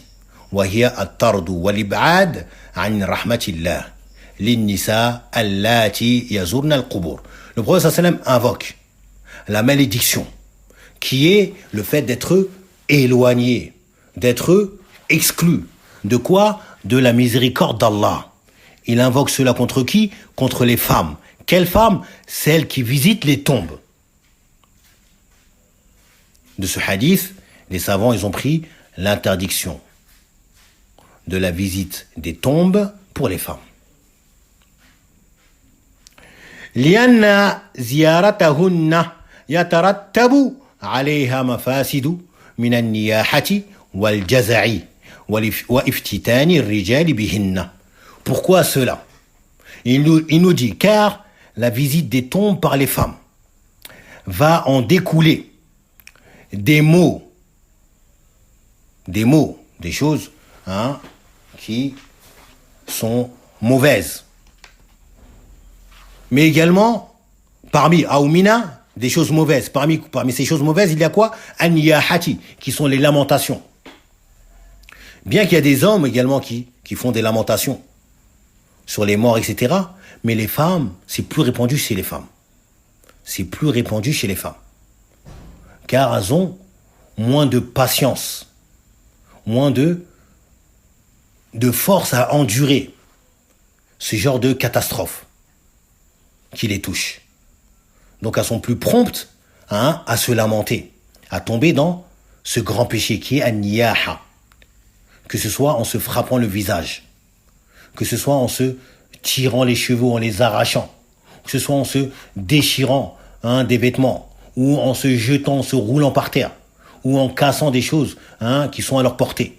وهي الطرد والإبعاد عن رحمة الله للنساء اللاتي يزورن القبور. Le prophète sallam invoque la malédiction qui est le fait d'être éloigné, d'être exclu. De quoi? De la miséricorde d'Allah. Il invoque cela contre qui? Contre les femmes. Quelles femmes? Celles qui visitent les tombes. De ce hadith, les savants, ils ont pris l'interdiction de la visite des tombes pour les femmes. لأن زيارتهن يترتب عليها مفاسد من النياحة والجزع وافتتان الرجال بهن. Pourquoi cela? Il nous dit, car la visite des tombes par les femmes va en découler des maux, des choses qui sont mauvaises. Mais également, parmi Aoumina, des choses mauvaises. Parmi ces choses mauvaises, il y a quoi? An-niyahati, qui sont les lamentations. Bien qu'il y a des hommes également qui font des lamentations sur les morts, etc. Mais les femmes, c'est plus répandu chez les femmes. C'est plus répandu chez les femmes. Car elles ont moins de patience, moins de force à endurer ce genre de catastrophe qui les touche. Donc elles sont plus promptes à se lamenter, à tomber dans ce grand péché qui est an-niyaha. Que ce soit en se frappant le visage, que ce soit en se tirant les cheveux, en les arrachant, que ce soit en se déchirant des vêtements, ou en se jetant, en se roulant par terre, ou en cassant des choses qui sont à leur portée.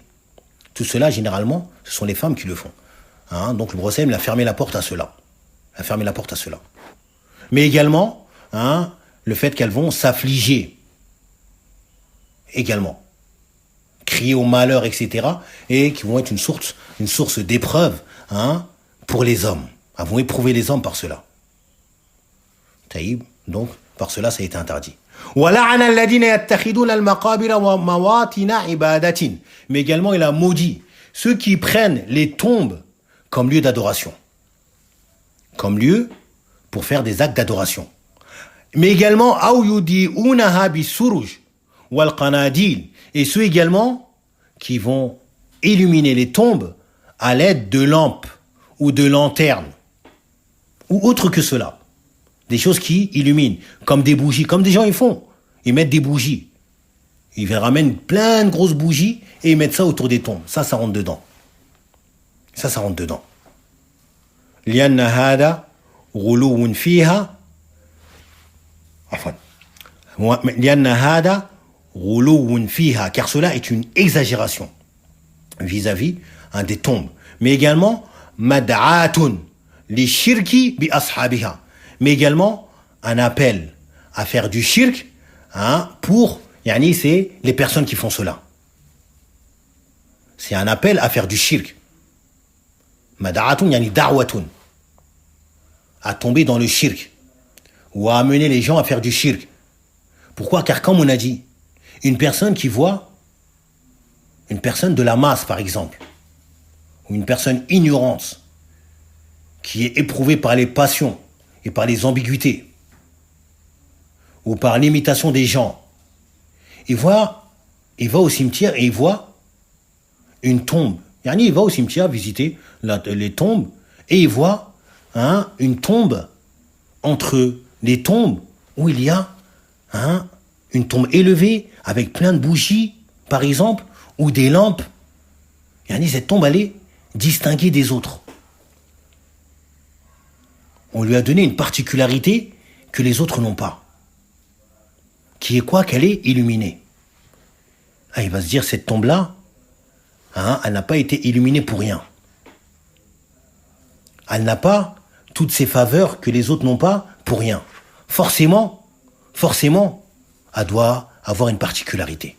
Tout cela, généralement, ce sont les femmes qui le font. Donc le prophète a fermé la porte à cela. Mais également, le fait qu'elles vont s'affliger. Également. Crier au malheur, etc. Et qui vont être une source d'épreuve pour les hommes. Elles vont éprouver les hommes par cela. Taïb, donc, par cela, ça a été interdit. Mais également, il a maudit ceux qui prennent les tombes comme lieu d'adoration. Comme lieu pour faire des actes d'adoration. Mais également, et ceux également qui vont illuminer les tombes à l'aide de lampes ou de lanternes ou autre que cela. Des choses qui illuminent, comme des bougies, comme des gens ils font. Ils mettent des bougies. Ils ramènent plein de grosses bougies et ils mettent ça autour des tombes. Ça rentre dedans. Ça rentre dedans. لأن هذا غلو فيها عفوا لأن هذا غلو فيها car cela est une exagération vis-à-vis des tombes. Mais également mad'atun li shirki bi ashabiha. Mais également un appel à faire du shirk pour, c'est les personnes qui font cela. C'est un appel à faire du shirk. Mada'atun da'watun. À tomber dans le shirk. Ou à amener les gens à faire du shirk. Pourquoi? Car comme on a dit, une personne qui voit, une personne de la masse par exemple, ou une personne ignorante, qui est éprouvée par les passions et par les ambiguïtés, ou par l'imitation des gens, il va au cimetière et il voit une tombe. Il va au cimetière visiter les tombes et il voit une tombe entre les tombes où il y a une tombe élevée avec plein de bougies, par exemple, ou des lampes. Cette tombe, elle est distinguée des autres. On lui a donné une particularité que les autres n'ont pas. Qui est quoi? Qu'elle est illuminée. Il va se dire, cette tombe-là, elle n'a pas été illuminée pour rien. Elle n'a pas toutes ces faveurs que les autres n'ont pas pour rien. Forcément, elle doit avoir une particularité.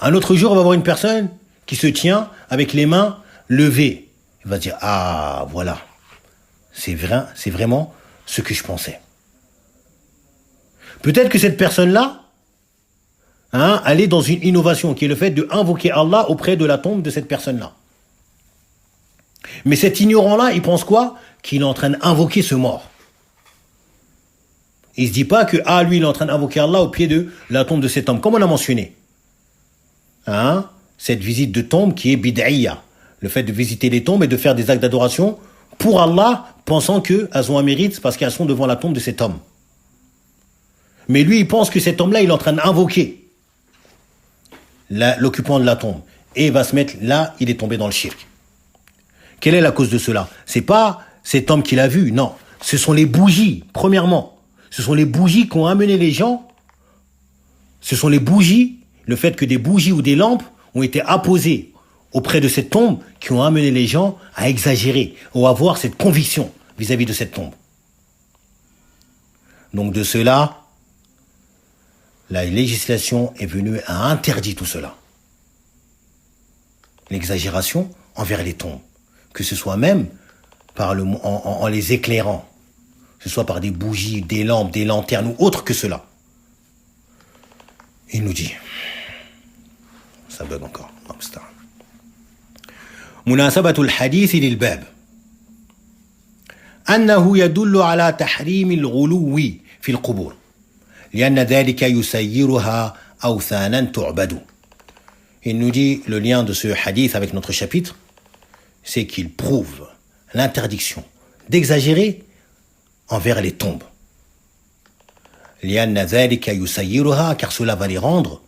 Un autre jour, on va voir une personne qui se tient avec les mains levées. Il va se dire, ah, voilà, c'est vraiment ce que je pensais. Peut-être que cette personne-là, elle est dans une innovation, qui est le fait d'invoquer Allah auprès de la tombe de cette personne-là. Mais cet ignorant-là, il pense quoi? Qu'il est en train d'invoquer ce mort. Il se dit pas que, lui, il est en train d'invoquer Allah au pied de la tombe de cet homme. Comme on a mentionné. Cette visite de tombe qui est bid'iyya. Le fait de visiter les tombes et de faire des actes d'adoration pour Allah, pensant qu'elles ont un mérite parce qu'elles sont devant la tombe de cet homme. Mais lui, il pense que cet homme-là, il est en train d'invoquer l'occupant de la tombe. Et il va se mettre là, il est tombé dans le shirk. Quelle est la cause de cela? C'est pas cet homme qui l'a vu, non. Ce sont les bougies, premièrement. Ce sont les bougies qui ont amené les gens. Ce sont les bougies, le fait que des bougies ou des lampes ont été apposées auprès de cette tombe qui ont amené les gens à exagérer ou à avoir cette conviction vis-à-vis de cette tombe. Donc de cela, la législation est venue à interdire tout cela. L'exagération envers les tombes. Que ce soit même en les éclairant. Que ce soit par des bougies, des lampes, des lanternes ou autre que cela. Il nous dit, ça bug encore. مناسبة الحديث للباب أنه يدل على تحريم الغلو في القبور لأن ذلك يسيرها أوثانا تعبد. Il nous dit, le lien de ce hadith avec notre chapitre, c'est qu'il prouve l'interdiction d'exagérer envers les tombes. لأن ذلك يسيرها, car cela va les rendre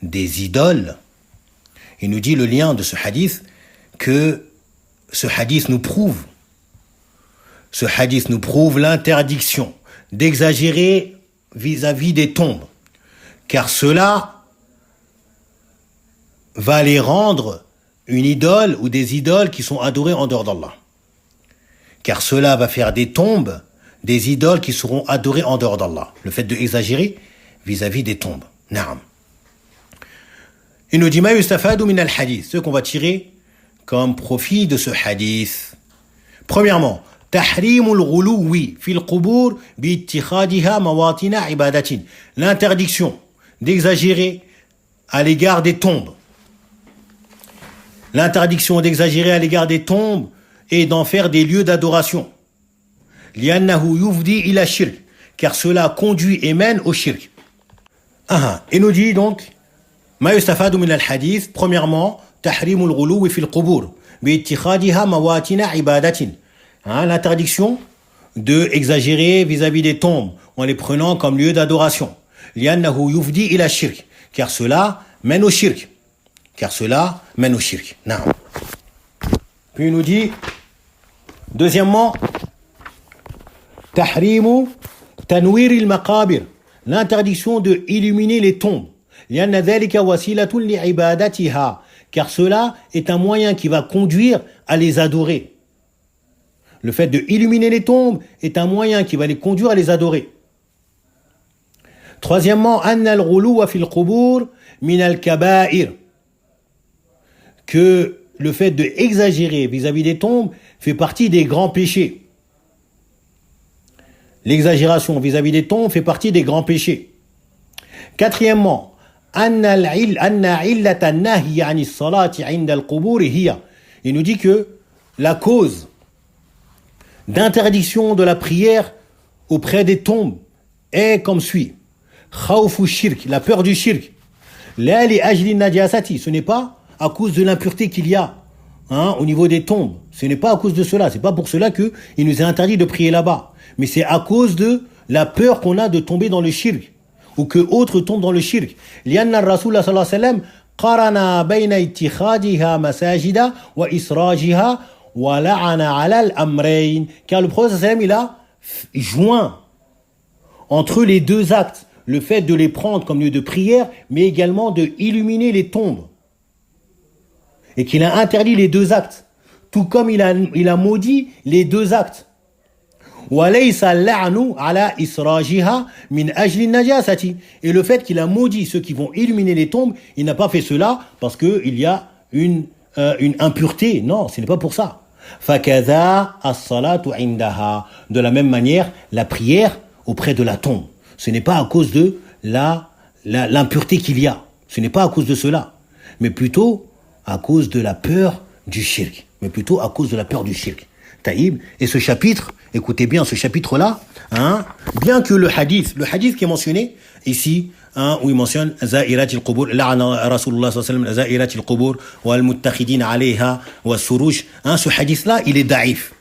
des idoles. Il nous dit le lien de ce hadith, que ce hadith nous prouve l'interdiction d'exagérer vis-à-vis des tombes, car cela va les rendre une idole ou des idoles qui sont adorées en dehors d'Allah. Car cela va faire des tombes des idoles qui seront adorées en dehors d'Allah. Le fait d'exagérer vis-à-vis des tombes. Naam. Il nous dit ma yustafadu min al-hadith, ce qu'on va tirer comme profit de ce hadith. Premièrement, tahrimul ghuluwi fil qubur bi ittikhadiha mawatina ibadatin. L'interdiction d'exagérer à l'égard des tombes. L'interdiction d'exagérer à l'égard des tombes et d'en faire des lieux d'adoration. Li'annahu yufdi ila shirk, car cela conduit et mène au shirk. Il nous dit donc ma yustafadu min al-hadith, premièrement, tahrimul ghuluwi fil qubur bi ittikhadiha mawatina ibadatin. L'interdiction de exagérer vis-à-vis des tombes en les prenant comme lieu d'adoration. Li'annahu yufdi ila shirk, car cela mène au shirk. Non. Puis il nous dit, deuxièmement, tahrimu tanwir al-maqabir, l'interdiction de illuminer les tombes. لأن ذلك وسيلة لعبادتها, car cela est un moyen qui va conduire à les adorer. Le fait de illuminer les tombes est un moyen qui va les conduire à les adorer. Troisièmement, أن الغلو في القبور من الكبائر, que le fait de exagérer vis-à-vis des tombes fait partie des grands péchés. L'exagération vis-à-vis des tombes fait partie des grands péchés. Quatrièmement, il nous dit que la cause d'interdiction de la prière auprès des tombes est comme suit. Khawfu shirk, la peur du shirk. La li ajli najasati, ce n'est pas à cause de l'impureté qu'il y a au niveau des tombes. Ce n'est pas à cause de cela. C'est pas pour cela qu'il nous est interdit de prier là-bas. Mais c'est à cause de la peur qu'on a de tomber dans le shirk. Ou que autres tombent dans le shirk. Lianna Rasulullah sallallahu alayhi wa sallam qarana bayna ittikhadiha masajida wa israjiha wa la'ana ala al-amrayn. Car le prophète sallallahu alayhi wa sallam, il a joint entre les deux actes le fait de les prendre comme lieu de prière, mais également de illuminer les tombes. Et qu'il a interdit les deux actes. Tout comme il a maudit les deux actes. Et le fait qu'il a maudit ceux qui vont illuminer les tombes, il n'a pas fait cela parce qu'il y a une impureté. Non, ce n'est pas pour ça. De la même manière, la prière auprès de la tombe. Ce n'est pas à cause de l'impureté qu'il y a. Ce n'est pas à cause de cela. Mais plutôt à cause de la peur du shirk. Taïb. Et ce chapitre, écoutez bien ce chapitre-là, bien que le hadith qui est mentionné ici, où il mentionne Za'irat al-Qubur, la'ana Rasulullah sallallahu alayhi wa sallam, Za'irat al-Qubur, wa al-Muttakhidin alayha, wa al-Suruj, ce hadith-là, il est da'if.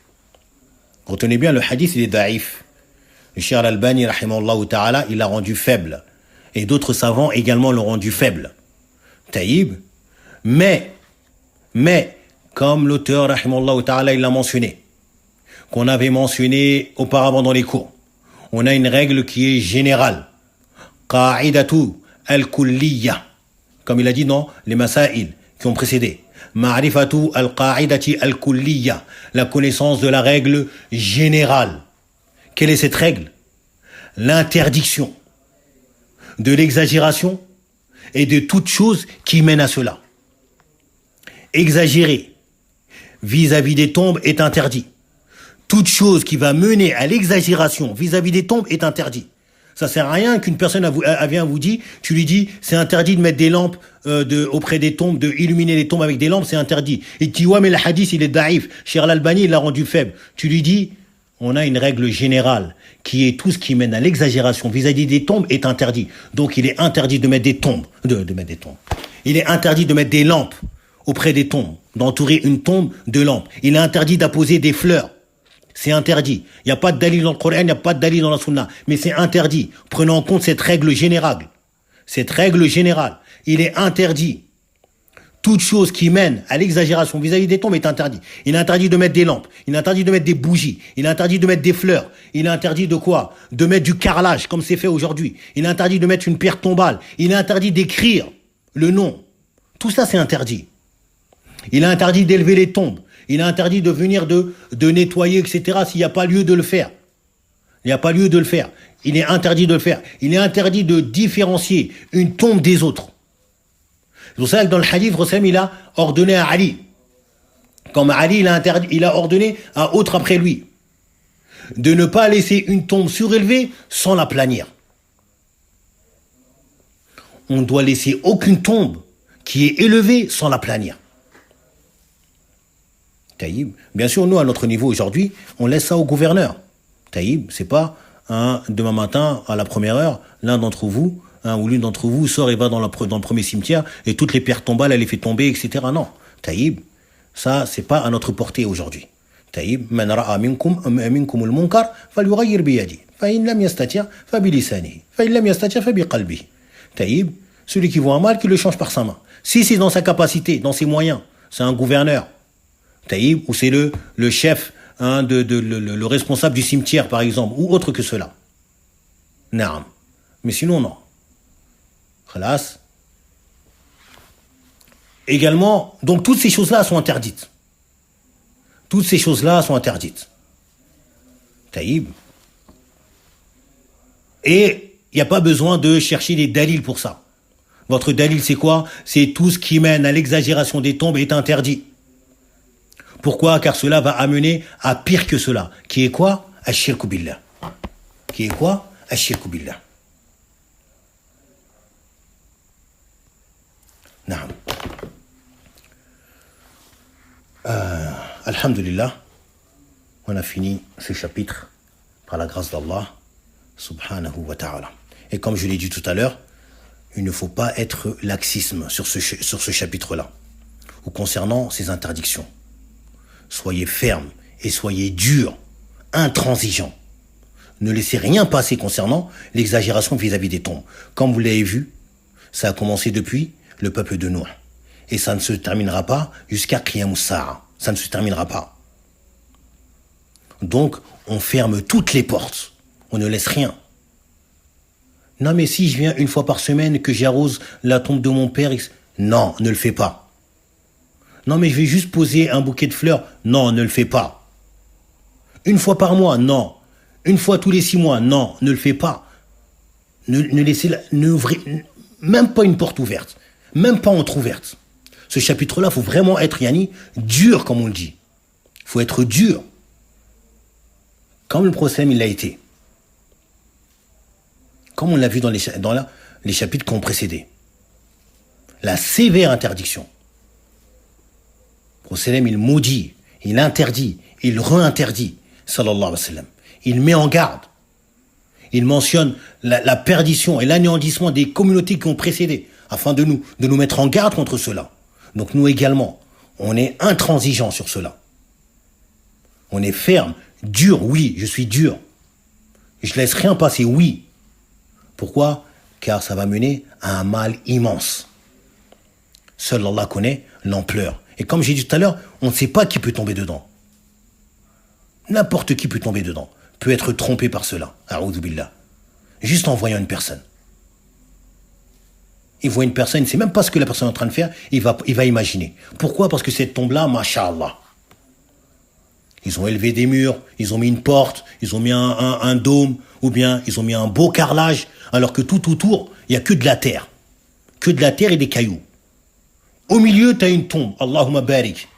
Retenez bien, le hadith, il est da'if. Le Cheikh Al-Albani, rahimahullah ta'ala, il l'a rendu faible. Et d'autres savants également l'ont rendu faible. Taïb. Mais, comme l'auteur, rahimahullah ta'ala, il l'a mentionné, qu'on avait mentionné auparavant dans les cours, on a une règle qui est générale. Qa'idatu al-kulliyya. Comme il a dit dans les masail qui ont précédé. Ma'rifatu al-qa'idati al-kulliyya. La connaissance de la règle générale. Quelle est cette règle? L'interdiction de l'exagération et de toute chose qui mène à cela. Exagérer vis-à-vis des tombes est interdit. Toute chose qui va mener à l'exagération vis-à-vis des tombes est interdit. Ça sert à rien qu'une personne vient vous dire, tu lui dis, c'est interdit de mettre des lampes auprès des tombes, de illuminer les tombes avec des lampes, c'est interdit. Et tu dis, ouais, mais le hadith, il est daïf. Cheikh Al-Albani, il l'a rendu faible. Tu lui dis, on a une règle générale qui est tout ce qui mène à l'exagération vis-à-vis des tombes est interdit. Donc, il est interdit de mettre des tombes, de mettre des tombes. Il est interdit de mettre des lampes auprès des tombes, d'entourer une tombe de lampes. Il est interdit d'apposer des fleurs. C'est interdit. Il n'y a pas de dalil dans le Coran, il n'y a pas de dalil dans la Sunna. Mais c'est interdit. Prenons en compte cette règle générale. Cette règle générale. Il est interdit. Toute chose qui mène à l'exagération vis-à-vis des tombes est interdit. Il est interdit de mettre des lampes. Il est interdit de mettre des bougies. Il est interdit de mettre des fleurs. Il est interdit de quoi? De mettre du carrelage, comme c'est fait aujourd'hui. Il est interdit de mettre une pierre tombale. Il est interdit d'écrire le nom. Tout ça, c'est interdit. Il est interdit d'élever les tombes. Il est interdit de venir de nettoyer, etc. s'il n'y a pas lieu de le faire. Il n'y a pas lieu de le faire. Il est interdit de le faire. Il est interdit de différencier une tombe des autres. C'est pour ça que dans le hadith, Rasul il a ordonné à Ali. Comme Ali, il a ordonné à autre après lui. De ne pas laisser une tombe surélevée sans la planir. On ne doit laisser aucune tombe qui est élevée sans la planir. Taïb. Bien sûr, nous, à notre niveau aujourd'hui, on laisse ça au gouverneur. Taïb, c'est pas demain matin, à la première heure, l'un d'entre vous, ou l'une d'entre vous sort et va dans le premier cimetière et toutes les pierres tombales, elle les fait tomber, etc. Non. Taïb, ça, c'est pas à notre portée aujourd'hui. Taïb, man ra'a minkum al-munkar falyughayyir bi yadihi. Fa in lam yastati' fa bi lisanihi. Fa in lam yastati' fa bi qalbihi. Taïb, celui qui voit un mal, qui le change par sa main. Si c'est dans sa capacité, dans ses moyens, c'est un gouverneur. Taïb, ou c'est le chef, le responsable du cimetière, par exemple, ou autre que cela. Naam. Mais sinon, non. Khalas. Également, donc toutes ces choses-là sont interdites. Toutes ces choses-là sont interdites. Taïb. Et il n'y a pas besoin de chercher des dalils pour ça. Votre dalil, c'est quoi? C'est tout ce qui mène à l'exagération des tombes est interdit. Pourquoi? Car cela va amener à pire que cela. Qui est quoi? Ash-shirku billah. Qui est quoi? Ash-shirku billah. Naam. Alhamdulillah, on a fini ce chapitre par la grâce d'Allah. Subhanahu wa ta'ala. Et comme je l'ai dit tout à l'heure, il ne faut pas être laxisme sur ce chapitre-là, ou concernant ces interdictions. Soyez ferme et soyez dur, intransigeant. Ne laissez rien passer concernant l'exagération vis-à-vis des tombes. Comme vous l'avez vu, ça a commencé depuis le peuple de Noé. Et ça ne se terminera pas jusqu'à Qiyam as-Sa'a. Ça ne se terminera pas. Donc, on ferme toutes les portes. On ne laisse rien. Non, mais si je viens une fois par semaine que j'arrose la tombe de mon père, non, ne le fais pas. Non, mais je vais juste poser un bouquet de fleurs. Non, ne le fais pas. Une fois par mois, non. Une fois tous les 6 mois, non, ne le fais pas. Ne laissez même pas une porte ouverte. Même pas entrouverte. Ce chapitre-là, il faut vraiment être, Yani, dur, comme on le dit. Il faut être dur. Comme le prophète, il l'a été. Comme on l'a vu dans les chapitres qui ont précédé. La sévère interdiction. Le prophète, il maudit, il interdit, il re-interdit, sallallahu alayhi wa sallam. Il met en garde. Il mentionne la perdition et l'anéantissement des communautés qui ont précédé, afin de nous mettre en garde contre cela. Donc nous également, on est intransigeants sur cela. On est ferme, dur, oui, je suis dur. Je laisse rien passer, oui. Pourquoi? Car ça va mener à un mal immense. Seul Allah connaît l'ampleur. Et comme j'ai dit tout à l'heure, on ne sait pas qui peut tomber dedans. N'importe qui peut tomber dedans, peut être trompé par cela. A'oudhu billah. Juste en voyant une personne. Il voit une personne, il ne sait même pas ce que la personne est en train de faire, il va imaginer. Pourquoi? Parce que cette tombe-là, masha'Allah. Ils ont élevé des murs, ils ont mis une porte, ils ont mis un dôme, ou bien ils ont mis un beau carrelage, alors que tout autour, il n'y a que de la terre. Que de la terre et des cailloux. Au milieu, tu as une tombe, Allahumma barik.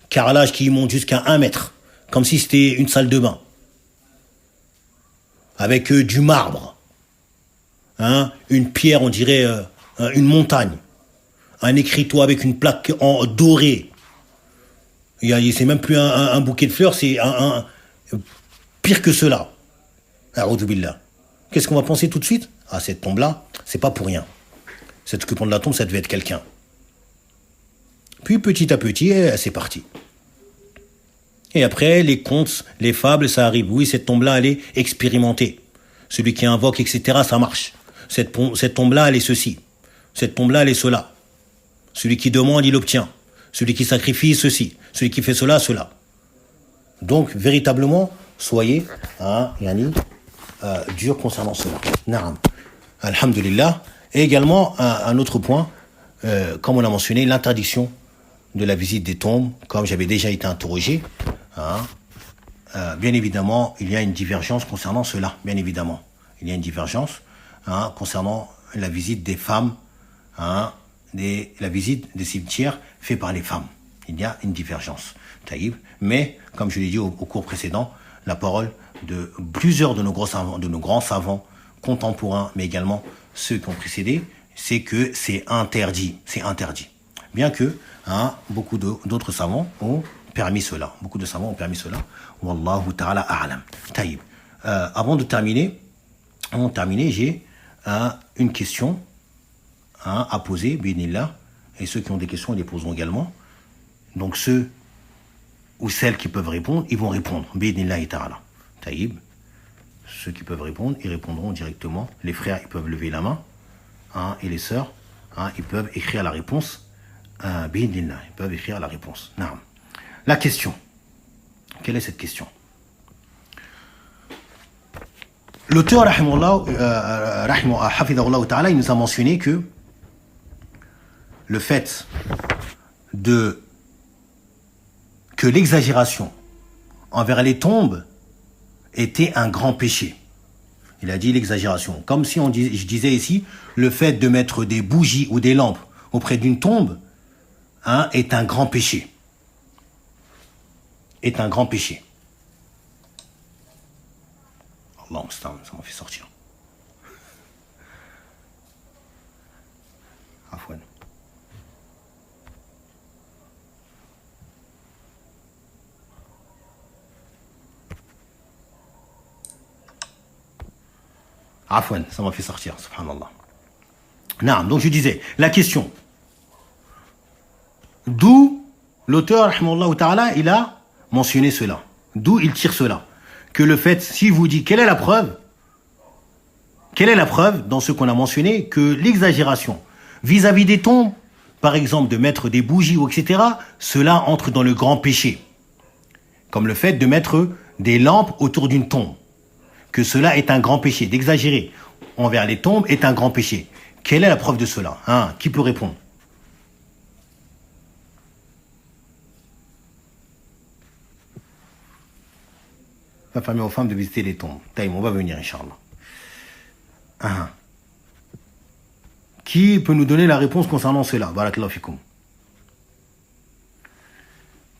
Carrelage qui monte jusqu'à 1 mètre, comme si c'était une salle de bain. Avec du marbre. Une pierre, on dirait une montagne. Un écriteau avec une plaque en dorée. C'est même plus un bouquet de fleurs, c'est pire que cela. A'oudhu billah. Qu'est-ce qu'on va penser tout de suite? Ah, cette tombe-là, c'est pas pour rien. Cet occupant de la tombe, ça devait être quelqu'un. Puis petit à petit, c'est parti. Et après, les contes, les fables, ça arrive. Oui, cette tombe-là, elle est expérimentée. Celui qui invoque, etc., ça marche. Cette tombe-là, elle est ceci. Cette tombe-là, elle est cela. Celui qui demande, il obtient. Celui qui sacrifie, ceci. Celui qui fait cela, cela. Donc, véritablement, soyez dur concernant cela. Naam. Alhamdulillah. Et également, un autre point, comme on a mentionné, l'interdiction de la visite des tombes, comme j'avais déjà été interrogé. Bien évidemment, il y a une divergence concernant cela. Bien évidemment, il y a une divergence concernant la visite des femmes, la visite des cimetières faits par les femmes. Il y a une divergence. Taïb. Mais, comme je l'ai dit au cours précédent, la parole de plusieurs de nos grands savants contemporains, mais également ceux qui ont précédé, c'est que c'est interdit. C'est interdit. Bien que beaucoup d'autres savants ont permis cela. Beaucoup de savants ont permis cela. Wallahu ta'ala a'lam. Taïb. Avant de terminer, j'ai une question à poser, bi'idhnillah. Et ceux qui ont des questions, ils les poseront également. Donc ceux ou celles qui peuvent répondre, ils vont répondre. Bi'idhnillah ta'ala. Taïb. Ceux qui peuvent répondre, ils répondront directement. Les frères, ils peuvent lever la main. Et les sœurs, ils peuvent écrire la réponse. Bi'idhnillah. Ils peuvent écrire la réponse. Naam. La question. Quelle est cette question? L'auteur, hafidhahullah ta'ala, il nous a mentionné que le fait que l'exagération envers les tombes était un grand péché. Il a dit l'exagération. Comme si je disais ici, le fait de mettre des bougies ou des lampes auprès d'une tombe est un grand péché. Est un grand péché. Allah, ça m'a fait sortir. Afouane. Afwan, ça m'a fait sortir, subhanallah. Naam, donc je disais, la question. D'où l'auteur, rahimahullah ta'ala, il a mentionné cela. D'où il tire cela. Que le fait, s'il vous dit, quelle est la preuve dans ce qu'on a mentionné, que l'exagération vis-à-vis des tombes, par exemple de mettre des bougies, etc., cela entre dans le grand péché. Comme le fait de mettre des lampes autour d'une tombe. Que cela est un grand péché, d'exagérer envers les tombes est un grand péché. Quelle est la preuve de cela, hein? Qui peut répondre? Ça permet aux femmes de visiter les tombes. Taïm, on va venir, Inch'Allah. Ah. Qui peut nous donner la réponse concernant cela? Barakallahu fikoum.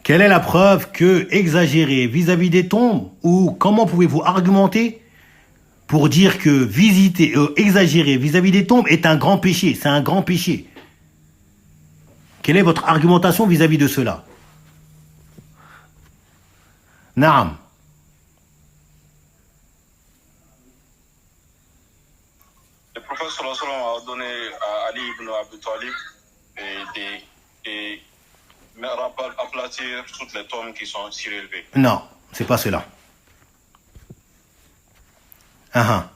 Quelle est la preuve que exagérer vis-à-vis des tombes, ou comment pouvez-vous argumenter pour dire que exagérer vis-à-vis des tombes est un grand péché? C'est un grand péché. Quelle est votre argumentation vis-à-vis de cela? Naam.
Le prophète sallallahu alayhi wa sallam a donné à Ali ibn Abi Talib et aplatir toutes les tombes qui sont surélevées.
Non, c'est pas cela. Ah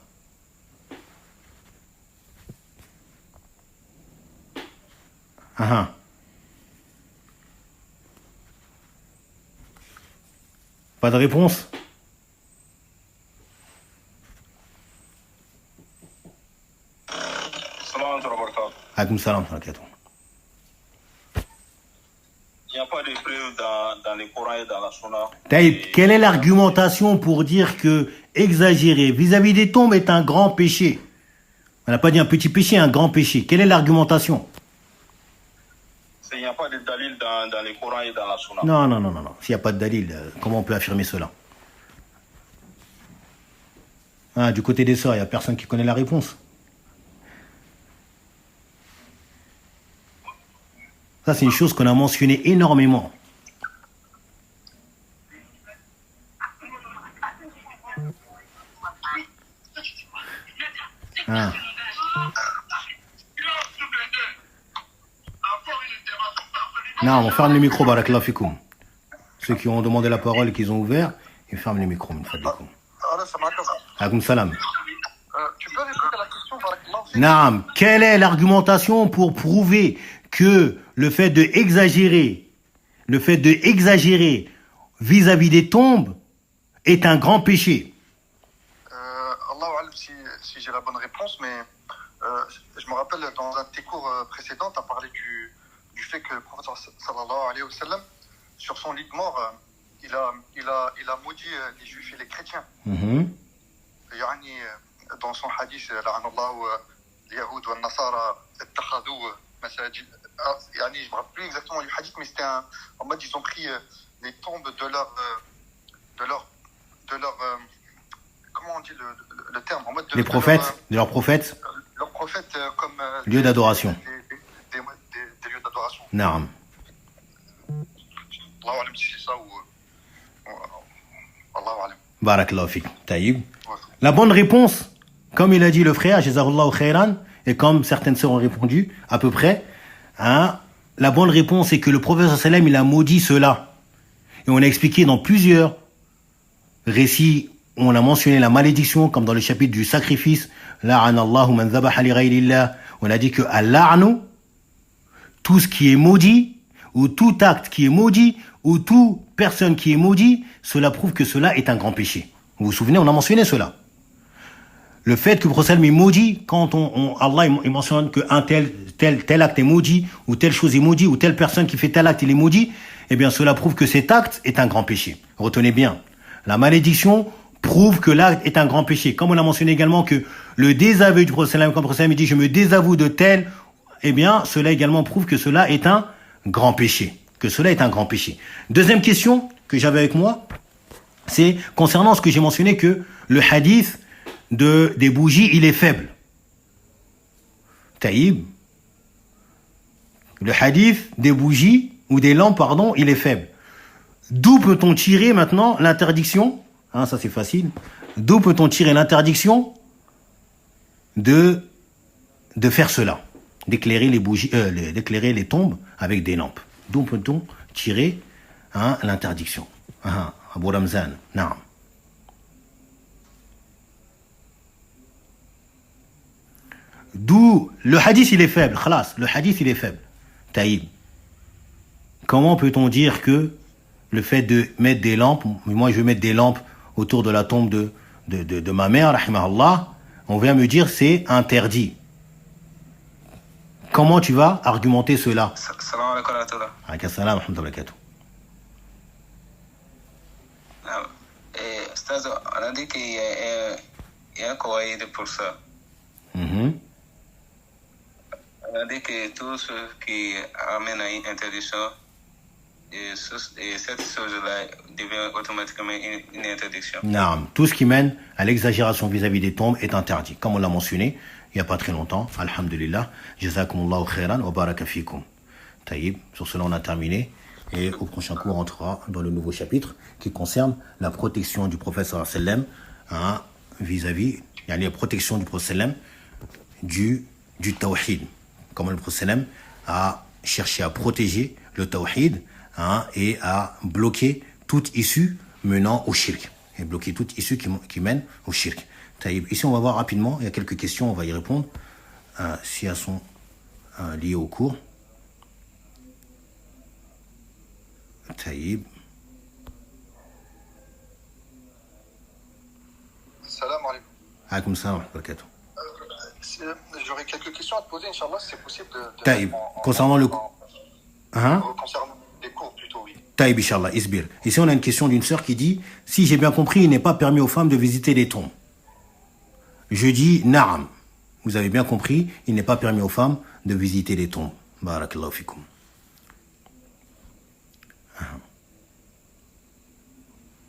ah. Pas de réponse? Alaykoum salam.
Il n'y a pas de preuve dans le Coran et dans la Sunna.
Taïb, quelle est l'argumentation pour dire que exagérer vis-à-vis des tombes est un grand péché? On n'a pas dit un petit péché, un grand péché. Quelle est l'argumentation?
Il n'y a pas de dalil dans le Coran et dans la Sunna.
Non. S'il n'y a pas de dalil, comment on peut affirmer cela? Ah, du côté des sœurs, il n'y a personne qui connaît la réponse. Ça, c'est une chose qu'on a mentionnée énormément. Ah. Non, on ferme les micros, barakallahu fikoum. Ceux qui ont demandé la parole et qui ont ouvert, ils ferment les micros. Alaykoum salam.
Tu peux répéter la question, barakallahu fikoum?
Naam, quelle est l'argumentation pour prouver que le fait de exagérer vis-à-vis des tombes est un grand péché?
Allahu alam si j'ai la bonne réponse, mais je me rappelle dans un de tes cours précédents, tu as parlé du fait que le prophète sallallahu alayhi wa sallam, sur son lit de mort, il a maudit les juifs et les chrétiens. يعني dans son hadith لعن الله اليهود والنصارى اتخذوا مساجد. يعني je me rappelle plus exactement du hadith, mais c'était en mode ils ont pris les tombes de leur comment on dit le terme, en mode
les prophètes, de leurs prophètes,
leurs prophètes comme
lieu d'adoration.
Des lieux d'adoration.
Naam.
Allahu alam si c'est ça ou Allahu alam.
Barakallahu fik. Taïb. La bonne réponse, comme il a dit le frère, Jazahullahu khairan, et comme certaines sœurs ont répondu, à peu près, hein, la bonne réponse est que le prophète sallallahu alayhi wa sallam, il a maudit cela. Et on a expliqué dans plusieurs récits, on a mentionné la malédiction, comme dans le chapitre du sacrifice, La'anallahu man dhabaha li ghayrillah. On a dit que al-la'nu, tout ce qui est maudit, ou tout acte qui est maudit, ou toute personne qui est maudit, cela prouve que cela est un grand péché. Vous vous souvenez, on a mentionné cela. Le fait que le prophète est maudit, quand Allah il mentionne qu'un tel acte est maudit, ou telle chose est maudit, ou telle personne qui fait tel acte il est maudit, eh bien cela prouve que cet acte est un grand péché. Retenez bien, la malédiction prouve que l'acte est un grand péché. Comme on a mentionné également que le désaveu du prophète, comme le prophète dit, je me désavoue de tel, eh bien cela également prouve que cela est un grand péché. Deuxième question que j'avais avec moi, c'est concernant ce que j'ai mentionné que le hadith des bougies, il est faible. Taïb. Le hadith des bougies, ou des lampes, pardon, il est faible. D'où peut-on tirer maintenant l'interdiction? Ça c'est facile. D'où peut-on tirer l'interdiction de faire cela, d'éclairer les bougies, d'éclairer les tombes avec des lampes. D'où peut-on tirer l'interdiction? Abu Ramzan, naam. D'où le hadith il est faible, khalas, le hadith il est faible. Taïb. Comment peut-on dire que le fait de mettre des lampes, moi je vais mettre des lampes autour de la tombe de ma mère, rahimahullah, on vient me dire c'est interdit. Comment tu vas argumenter cela?
Salam alaikum wa rahmatullah.
Alaykum salam wa rahmatullah wa barakatuh.
Ustaz, on a dit qu'il y a un coïd pour ça.
Mhm.
On a dit que tout ce qui amène à une interdiction, et cette chose-là devient automatiquement une interdiction.
Naam. Tout ce qui mène à l'exagération vis-à-vis des tombes est interdit. Comme on l'a mentionné il n'y a pas très longtemps. Alhamdulillah. Jazakumullahu khairan wa baraka fikum. Taïb. Sur cela, on a terminé. Et au prochain cours, on entrera dans le nouveau chapitre qui concerne la protection du prophète sallallahu alayhi wa sallam vis-à-vis, il y a la protection du prophète sallallahu alayhi wa sallam du tawhid. Comment le prophète sallallahu alayhi wa sallam a cherché à protéger le tawhid et à bloquer toute issue menant au shirk. Et bloquer toute issue qui mène au shirk. Taïb. Ici, on va voir rapidement, il y a quelques questions, on va y répondre si elles sont liées au cours. Taïb.
Salam alaikum.
Alaykoum salam wa barakatuh.
J'aurais quelques questions à te poser, Inch'Allah, si c'est possible de
Taïb. Concernant le
concernant les cours, plutôt, oui.
Taïb, Inch'Allah, Isbir. Ici, on a une question d'une sœur qui dit « Si j'ai bien compris, il n'est pas permis aux femmes de visiter les tombes. » Je dis « Na'am. » Vous avez bien compris, il n'est pas permis aux femmes de visiter les tombes. Barakallahu fikum.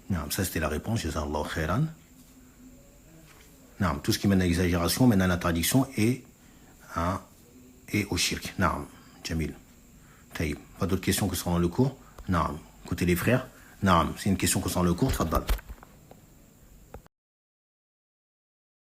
Na'am, ça c'était la réponse. Jazakallahu khairan. Na'am, tout ce qui mène à l'exagération mène à l'interdiction et au shirk. Na'am, Jamil. Taïb. Pas d'autres questions que ce soit dans le cours? Naam. Écoutez les frères. Naam. C'est une question concernant le cours. Tfaddal.